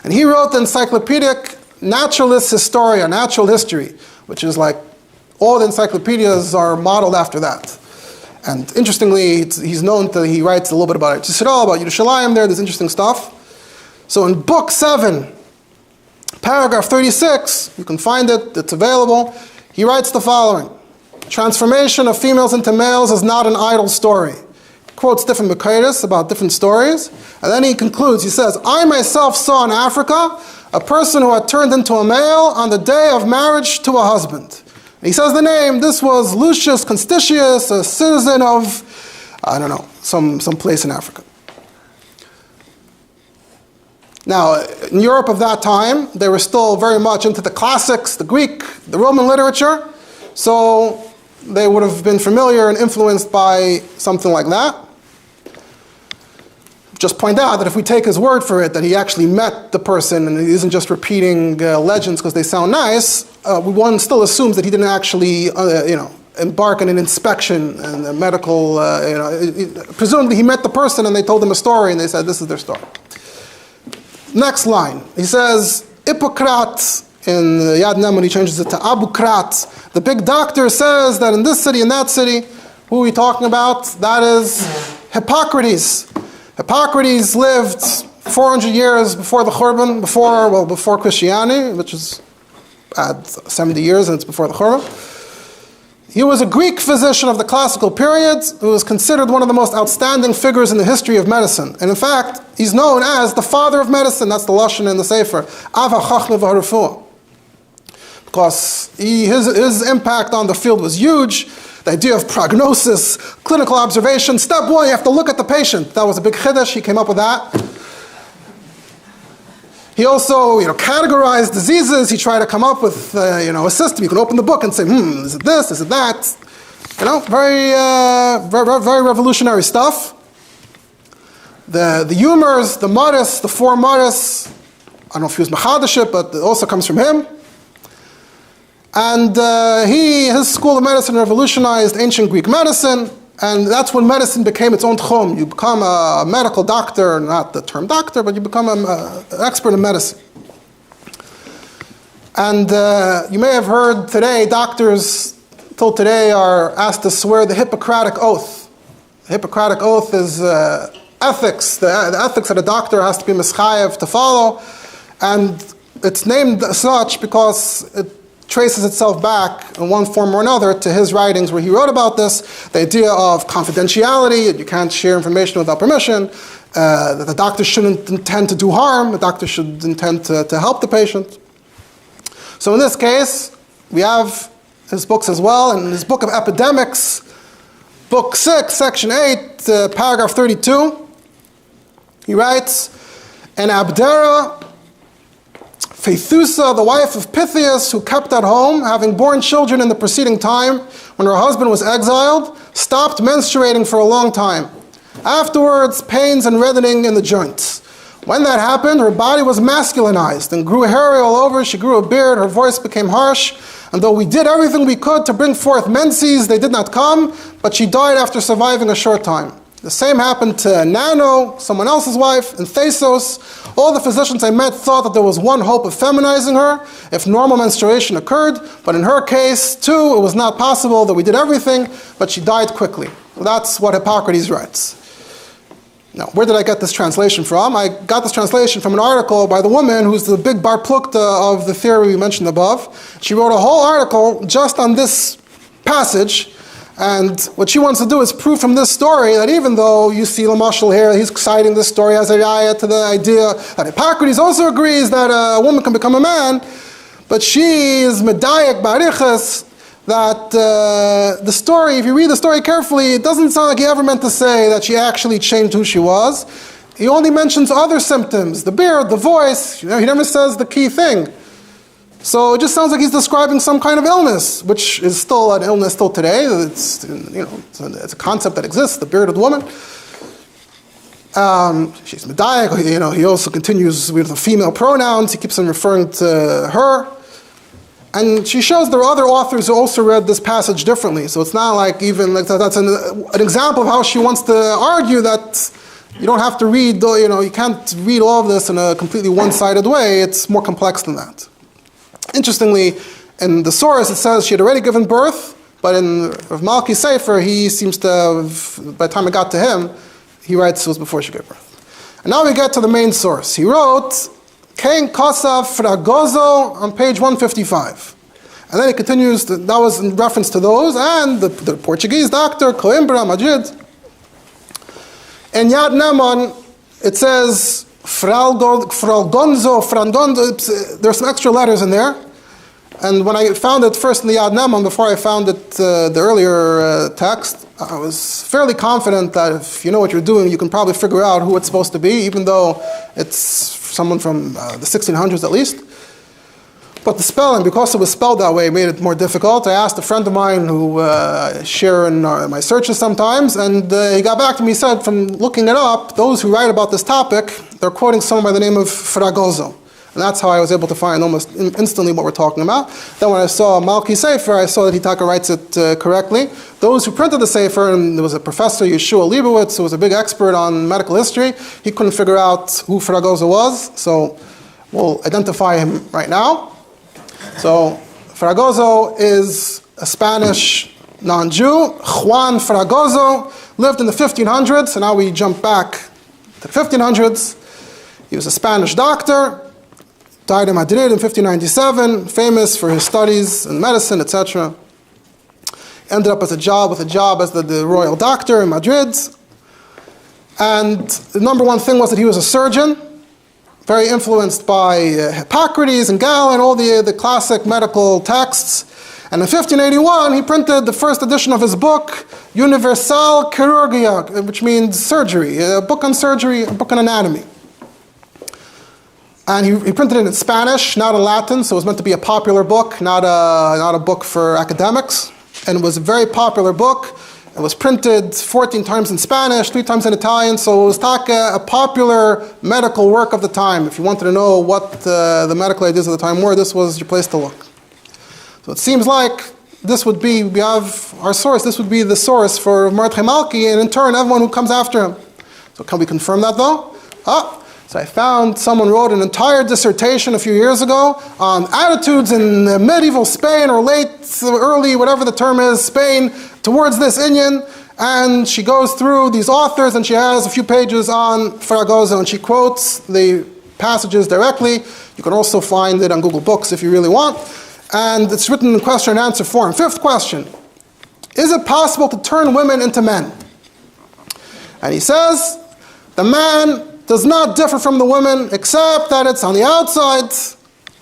And he wrote the encyclopedic Naturalist Historia, Natural History, which is like all the encyclopedias are modeled after that. And interestingly, he's known to, he writes a little bit about Yisrael, about Yerushalayim there's interesting stuff. So in book 7, paragraph 36, you can find it, it's available. He writes the following: transformation of females into males is not an idle story. He quotes different Makaitis about different stories. And then he concludes, he says, I myself saw in Africa a person who had turned into a male on the day of marriage to a husband. And he says the name, this was Lucius Constitius, a citizen of, some place in Africa. Now, in Europe of that time, they were still very much into the classics, the Greek, the Roman literature, so they would have been familiar and influenced by something like that. Just point out that if we take his word for it, that he actually met the person and he isn't just repeating legends because they sound nice, one still assumes that he didn't actually, embark on an inspection and a medical, presumably he met the person and they told him a story and they said, this is their story. Next line, he says, Hippocrates, in Yad Nem, when he changes it to Abukrat, the big doctor says that in this city and that city, who are we talking about? That is Hippocrates. Hippocrates lived 400 years before the Churban, before Christianity, which is 70 years and it's before the Churban. He was a Greek physician of the classical period who was considered one of the most outstanding figures in the history of medicine. And in fact, he's known as the father of medicine. That's the Lashon in the Sefer. Av HaChachma v'Harufua. Because his impact on the field was huge. The idea of prognosis, clinical observation. Step one, you have to look at the patient. That was a big chiddush. He came up with that. He also, categorized diseases. He tried to come up with, a system. You can open the book and say, is it this? Is it that? Very revolutionary stuff. The humors, the modest, the four modest, I don't know if he was Machadaship, but it also comes from him. And his school of medicine revolutionized ancient Greek medicine, and that's when medicine became its own tchum. You become a medical doctor, not the term doctor, but you become an expert in medicine. And you may have heard today, doctors till today are asked to swear the Hippocratic Oath. The Hippocratic Oath is ethics, the ethics that a doctor has to be mischayev to follow, and it's named such because it traces itself back in one form or another to his writings where he wrote about this, the idea of confidentiality, that you can't share information without permission, that the doctor shouldn't intend to do harm, the doctor should intend to help the patient. So in this case, we have his books as well, and his book of epidemics, book 6, section 8, paragraph 32, he writes, and Abdera, Phaethusa, the wife of Pythias, who kept at home, having borne children in the preceding time, when her husband was exiled, stopped menstruating for a long time. Afterwards, pains and reddening in the joints. When that happened, her body was masculinized and grew hairy all over. She grew a beard, her voice became harsh. And though we did everything we could to bring forth menses, they did not come, but she died after surviving a short time. The same happened to Nano, someone else's wife, and Thasos. All the physicians I met thought that there was one hope of feminizing her if normal menstruation occurred, but in her case, too, it was not possible, that we did everything, but she died quickly. That's what Hippocrates writes. Now, where did I get this translation from? I got this translation from an article by the woman who's the big bar plukta of the theory we mentioned above. She wrote a whole article just on this passage, and what she wants to do is prove from this story that even though you see Lamashal here, he's citing this story as a raya to the idea that Hippocrates also agrees that a woman can become a man, but she is medayak barichas, that the story, if you read the story carefully, it doesn't sound like he ever meant to say that she actually changed who she was. He only mentions other symptoms, the beard, the voice. He never says the key thing. So it just sounds like he's describing some kind of illness, which is still an illness still today. It's a concept that exists, the bearded woman. She's medaic. He also continues with the female pronouns. He keeps on referring to her. And she shows there are other authors who also read this passage differently. So it's not like even like that's an example of how she wants to argue that you don't have to read, you can't read all of this in a completely one-sided way. It's more complex than that. Interestingly, in the source it says she had already given birth, but in Rav Malki's Sefer, he seems to have, by the time it got to him, he writes it was before she gave birth. And now we get to the main source. He wrote, Kein Kosav Fragozo on page 155. And then he continues, that was in reference to those, and the Portuguese doctor, Coimbra, Madrid. In Yad Neman, it says, Fralgonzo, there's some extra letters in there. And when I found it first in the Yad Neman, before I found it, the earlier text, I was fairly confident that if you know what you're doing, you can probably figure out who it's supposed to be, even though it's someone from the 1600s at least. But the spelling, because it was spelled that way, made it more difficult. I asked a friend of mine who share in my searches sometimes, and he got back to me. He said, from looking it up, those who write about this topic, they're quoting someone by the name of Fragozo. And that's how I was able to find almost instantly what we're talking about. Then when I saw Malki Sefer, I saw that Hitaka writes it correctly. Those who printed the Sefer, and there was a professor, Yeshua Leibowitz, who was a big expert on medical history, he couldn't figure out who Fragozo was, so we'll identify him right now. So Fragozo is a Spanish non-Jew. Juan Fragozo lived in the 1500s, so now we jump back to the 1500s. He was a Spanish doctor, died in Madrid in 1597, famous for his studies in medicine, etc. Ended up with a job as the royal doctor in Madrid. And the number one thing was that he was a surgeon, very influenced by Hippocrates and Galen and all the classic medical texts. And in 1581, he printed the first edition of his book, Universal Chirurgia, which means surgery, a book on surgery, a book on anatomy. And he printed it in Spanish, not in Latin, so it was meant to be a popular book, not a book for academics. and it was a very popular book. It was printed 14 times in Spanish, 3 times in Italian, so it was a popular medical work of the time. If you wanted to know what the medical ideas of the time were, this was your place to look. So it seems like this would be, we have our source, this would be the source for Mordechai Malki, and in turn everyone who comes after him. So can we confirm that though? So I found someone wrote an entire dissertation a few years ago on attitudes in medieval Spain or early, whatever the term is, Spain, towards this Inyan. And she goes through these authors and she has a few pages on Fragoso and she quotes the passages directly. You can also find it on Google Books if you really want. And it's written in question and answer form. 5th question, is it possible to turn women into men? And he says, the man does not differ from the woman except that it's on the outside.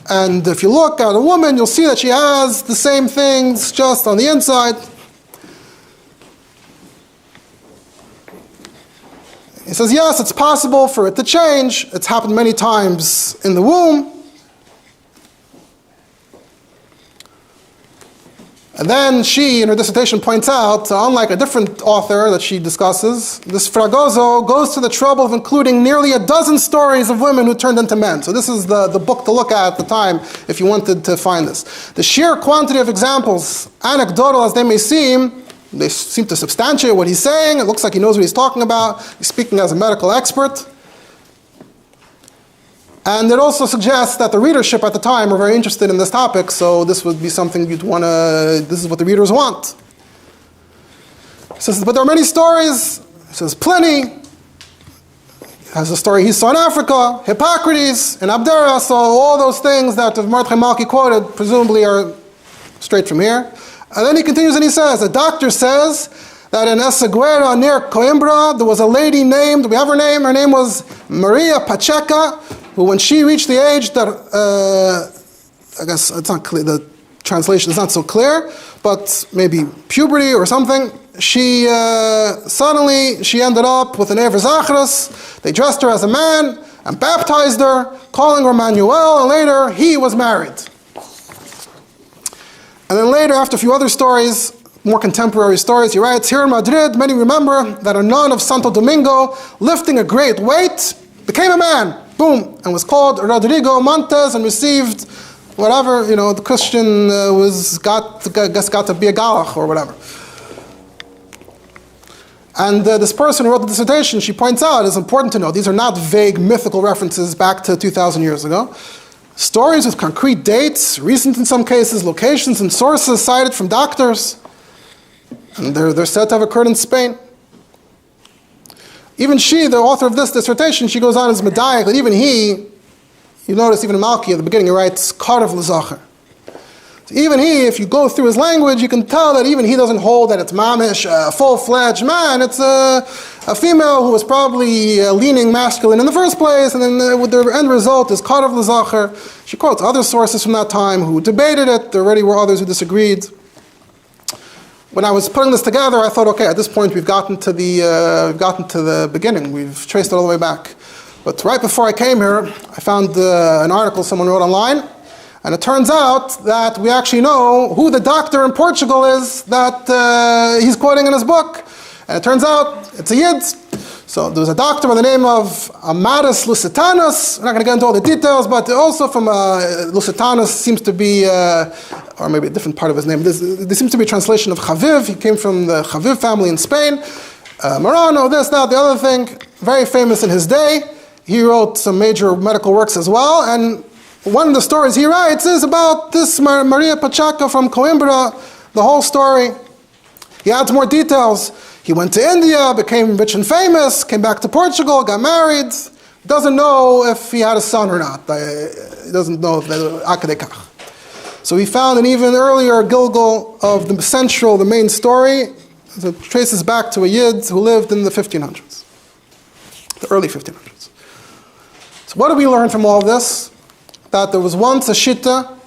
And if you look at a woman, you'll see that she has the same things just on the inside. He says, yes, it's possible for it to change. It's happened many times in the womb. And then she, in her dissertation, points out, unlike a different author that she discusses, this Fragoso goes to the trouble of including nearly a dozen stories of women who turned into men. So this is the book to look at the time if you wanted to find this. The sheer quantity of examples, anecdotal as they may seem, they seem to substantiate what he's saying. It looks like he knows what he's talking about. He's speaking as a medical expert. And it also suggests that the readership at the time were very interested in this topic, so this would be something you'd want to, this is what the readers want. He says, but there are many stories. He says, Pliny has a story he saw in Africa, Hippocrates, and Abdera, so all those things that Mordechai Malki quoted presumably are straight from here. And then he continues and he says, a doctor says that in Esseguera near Coimbra, there was a lady named, do we have her name? Her name was Maria Pacheca, who when she reached the age that, I guess it's not clear, the translation is not so clear, but maybe puberty or something, she suddenly, she ended up with an Ever Zachris. They dressed her as a man and baptized her, calling her Manuel, and later he was married. And then later, after a few other stories, more contemporary stories, he writes, here in Madrid, many remember that a nun of Santo Domingo, lifting a great weight, became a man. Boom, and was called Rodrigo Montes and received whatever, the Christian got to be a galach or whatever. And this person who wrote the dissertation, she points out, it's important to know, these are not vague mythical references back to 2,000 years ago. Stories with concrete dates, recent in some cases, locations and sources cited from doctors. And they're said to have occurred in Spain. Even she, the author of this dissertation, she goes on as medayek that even he, you notice even in Malki at the beginning, he writes, Karev L'Zacher. So even he, if you go through his language, you can tell that even he doesn't hold that it's mamish, a full-fledged man. It's a female who was probably leaning masculine in the first place, and then with the end result is Karev L'Zacher. She quotes other sources from that time who debated it. There already were others who disagreed. When I was putting this together, I thought, okay, at this point we've gotten to the beginning. We've traced it all the way back. But right before I came here, I found an article someone wrote online, and it turns out that we actually know who the doctor in Portugal is that he's quoting in his book. And it turns out it's a Yid. So there was a doctor by the name of Amadis Lusitanus. I'm not going to get into all the details, but also from Lusitanus seems to be, or maybe a different part of his name. There seems to be a translation of Chaviv. He came from the Chaviv family in Spain. Marano, this, that, the other thing. Very famous in his day. He wrote some major medical works as well. And one of the stories he writes is about this Maria Pacheca from Coimbra, the whole story. He adds more details. He went to India, became rich and famous, came back to Portugal, got married. Doesn't know if he had a son or not. He doesn't know if Akadekach. So he found an even earlier Gilgal of the main story. It traces back to a Yid who lived in the 1500s, the early 1500s. So what do we learn from all this? That there was once a Shitta,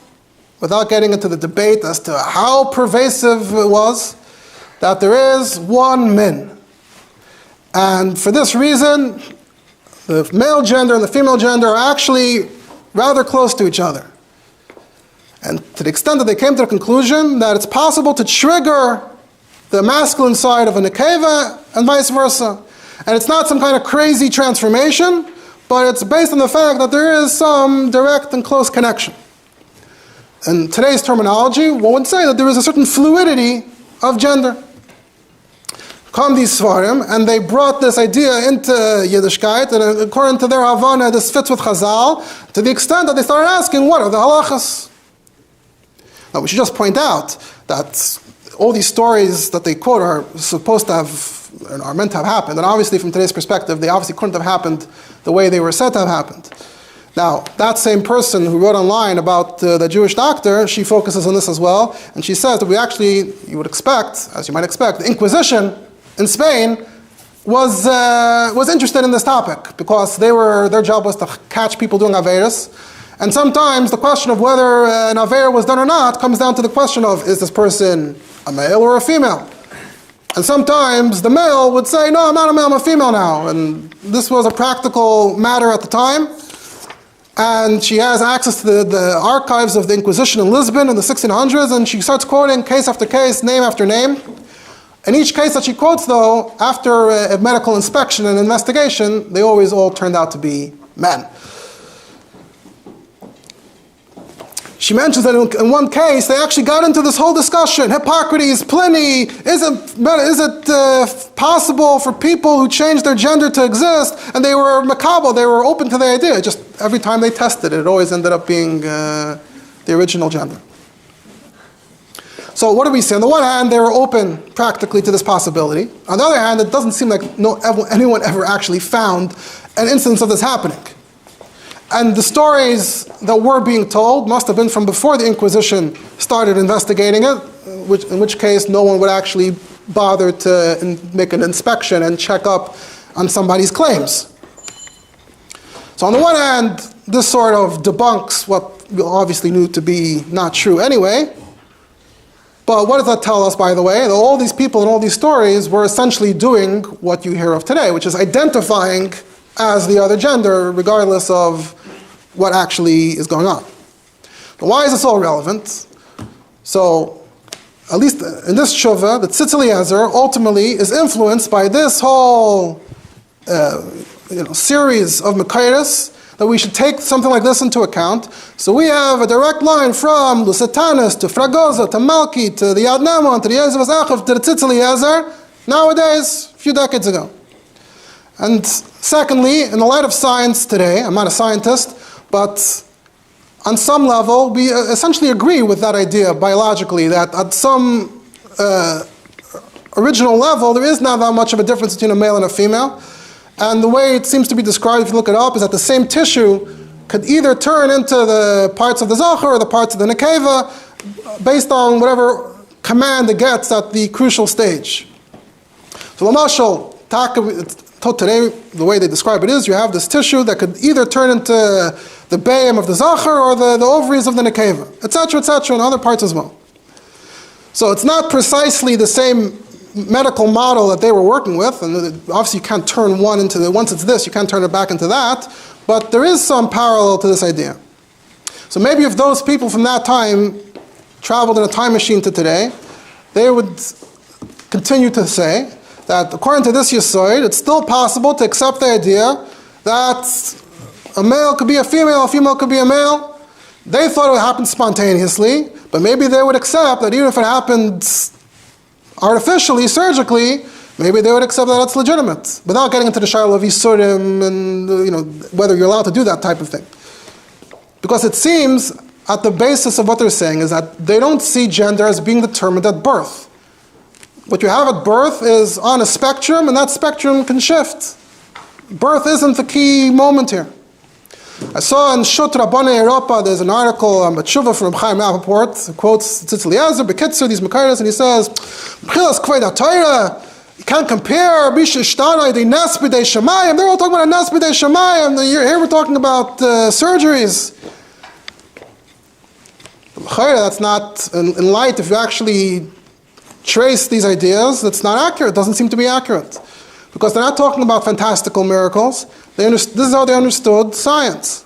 without getting into the debate as to how pervasive it was, that there is one min. And for this reason, the male gender and the female gender are actually rather close to each other. And to the extent that they came to the conclusion that it's possible to trigger the masculine side of a nekeva and vice versa. And it's not some kind of crazy transformation, but it's based on the fact that there is some direct and close connection. In today's terminology, one would say that there is a certain fluidity of gender. Come these Svarim, and they brought this idea into Yiddishkeit, and according to their Havana, this fits with Chazal, to the extent that they started asking, what are the halachas? Now, we should just point out that all these stories that they quote are supposed to have, are meant to have happened, and obviously from today's perspective, they obviously couldn't have happened the way they were said to have happened. Now, that same person who wrote online about the Jewish doctor, she focuses on this as well, and she says that we actually, you would expect, as you might expect, the Inquisition in Spain was interested in this topic because their job was to catch people doing averas, and sometimes the question of whether an avera was done or not comes down to the question of, is this person a male or a female? And sometimes the male would say, no, I'm not a male, I'm a female now, and this was a practical matter at the time. And she has access to the archives of the Inquisition in Lisbon in the 1600s, and she starts quoting case after case, name after name. In each case that she quotes, though, after a medical inspection and investigation, they always all turned out to be men. She mentions that in one case, they actually got into this whole discussion. Hippocrates, Pliny, is it possible for people who changed their gender to exist? And they were makabel, they were open to the idea. Just every time they tested it, it always ended up being the original gender. So what do we see? On the one hand, they were open practically to this possibility. On the other hand, it doesn't seem like anyone ever actually found an instance of this happening. And the stories that were being told must have been from before the Inquisition started investigating it, in which case no one would actually bother to make an inspection and check up on somebody's claims. So on the one hand, this sort of debunks what we obviously knew to be not true anyway. But what does that tell us, by the way? That all these people and all these stories were essentially doing what you hear of today, which is identifying as the other gender, regardless of what actually is going on. But why is this all relevant? So, at least in this tshuva, the Tzitz Eliezer ultimately is influenced by this whole series of Mekayros, that we should take something like this into account. So we have a direct line from Lusitanis to Fragoza to Malki to the Yad Nemon to the Yezer Vazachav to the Tzitz Eliezer nowadays, a few decades ago. And secondly, in the light of science today, I'm not a scientist, but on some level, we essentially agree with that idea biologically, that at some original level, there is not that much of a difference between a male and a female. And the way it seems to be described, if you look it up, is that the same tissue could either turn into the parts of the Zachar or the parts of the Nekeva, based on whatever command it gets at the crucial stage. So Lamashal, today, the way they describe it is, you have this tissue that could either turn into the bayim of the Zachar or the ovaries of the Nekeva, etc., and other parts as well. So it's not precisely the same medical model that they were working with, and obviously you can't turn one into once it's this, you can't turn it back into that, but there is some parallel to this idea. So maybe if those people from that time traveled in a time machine to today, they would continue to say that according to this Yesod, it's still possible to accept the idea that a male could be a female could be a male. They thought it would happen spontaneously, but maybe they would accept that even if it happened artificially, surgically, maybe they would accept that it's legitimate, without getting into the shayla of Yisurim and whether you're allowed to do that type of thing. Because it seems at the basis of what they're saying is that they don't see gender as being determined at birth. What you have at birth is on a spectrum, and that spectrum can shift. Birth isn't the key moment here. I saw in Shut Rabbani Europa, there's an article on Tshuva from Chaim Rappaport, who quotes Tzitz Eliezer, Bekitzer, these Mekayros, and he says, B'chilas Kvei Torah, you can't compare Bisha Shtanai, the Nes B'dei Shemayim. They're all talking about a Nes B'dei Shemayim. Here we're talking about surgeries. That's not, in light, if you actually trace these ideas, that's not accurate. It doesn't seem to be accurate. Because they're not talking about fantastical miracles. This is how they understood science.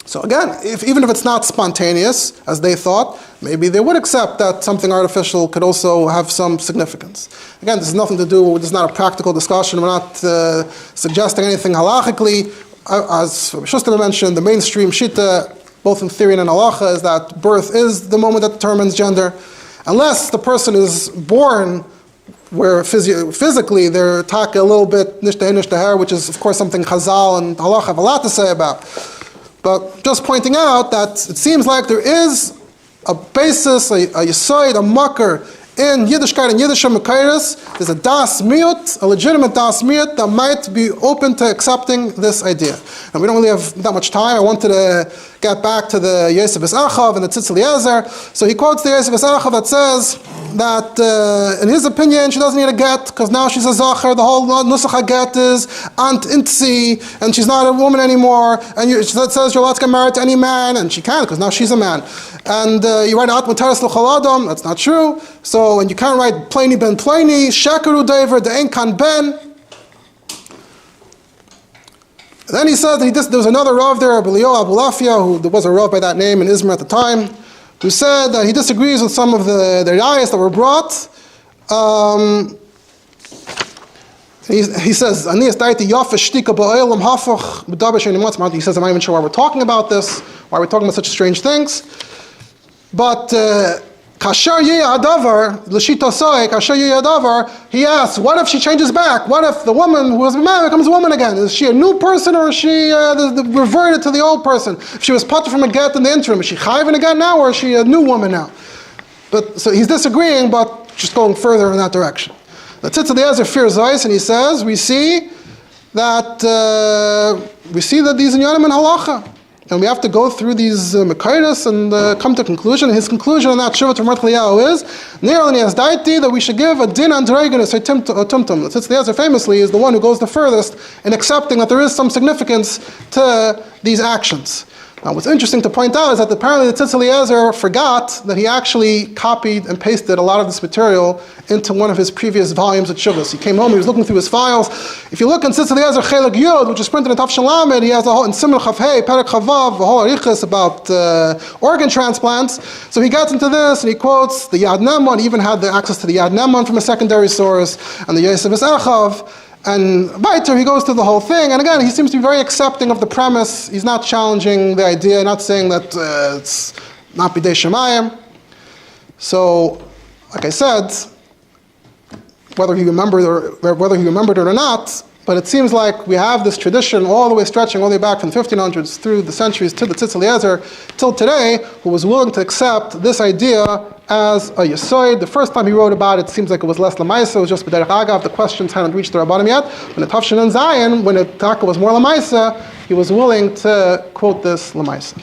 So again, even if it's not spontaneous, as they thought, maybe they would accept that something artificial could also have some significance. Again, this has nothing to do, this is not a practical discussion, we're not suggesting anything halachically. As Schuster mentioned, the mainstream shita, both in theory and in halacha, is that birth is the moment that determines gender. Unless the person is born where physically they're taka a little bit nishtah, which is of course something Chazal and halacha have a lot to say about. But just pointing out that it seems like there is a basis, a yisoid, a makar in Yiddishkeit and Yiddish Mekairis. There's a das miut, a legitimate das miut that might be open to accepting this idea. And we don't really have that much time. I wanted to get back to the Yosef Achav and the Tzitz Eliezer. So he quotes the Yosef Achav that says that in his opinion she doesn't need a get because now she's a zacher. The whole nusach get is ant intzi, and she's not a woman anymore. And it says you're allowed to get married to any man, and she can because now she's a man. And you write out Materes L'chol Adam. That's not true. So, and you can't write Pliny ben Pliny, Shekaru David, the Enkan ben. And then he says that there was another Rav there, Abulio Abulafia, who there was a Rav by that name in Izmir at the time, who said that he disagrees with some of the rayas that were brought. He says, he says, I'm not even sure why we're talking about this, why we're talking about such strange things. But Kasher Adavar, he asks, what if she changes back? What if the woman who was married becomes a woman again? Is she a new person or is she reverted to the old person? If she was put from a get in the interim, is she chayven again now or is she a new woman now? But so he's disagreeing, but just going further in that direction. The Tzitz Eliezer fears Zeus, and he says, we see that these inyanim in halacha. And we have to go through these Mekairis and come to a conclusion. His conclusion on that Shuvah to Martliyahu is that we should give a din and dreginus, a tumtum. Tzitz Eliezer famously is the one who goes the furthest in accepting that there is some significance to these actions. Now, what's interesting to point out is that apparently the Tzitz Eliezer forgot that he actually copied and pasted a lot of this material into one of his previous volumes of Shuvahs. He came home, he was looking through his files. If you look in Tzitz Eliezer Chelik Yud, which is printed in Tafshin Lamed, he has a whole, in Simon Chav Hey, Perek Chavav, a whole arichas about organ transplants. So he gets into this and he quotes the Yad Neman. He even had the access to the Yad Neman from a secondary source, and the Yosef Achav. And weiter, he goes through the whole thing, and again, he seems to be very accepting of the premise. He's not challenging the idea, not saying that it's not bidei shemayim. So, like I said, whether he remembered it or not, but it seems like we have this tradition all the way stretching all the way back from the 1500s through the centuries to the Tzitz Eliezer till today, who was willing to accept this idea as a yisoid. The first time he wrote about it seems like it was less lamaisa, it was just b'derech agav, the questions hadn't reached the Rabbanim yet. When the Tafshin and Zion, when the Taka was more lamaisa, he was willing to quote this lamaisa.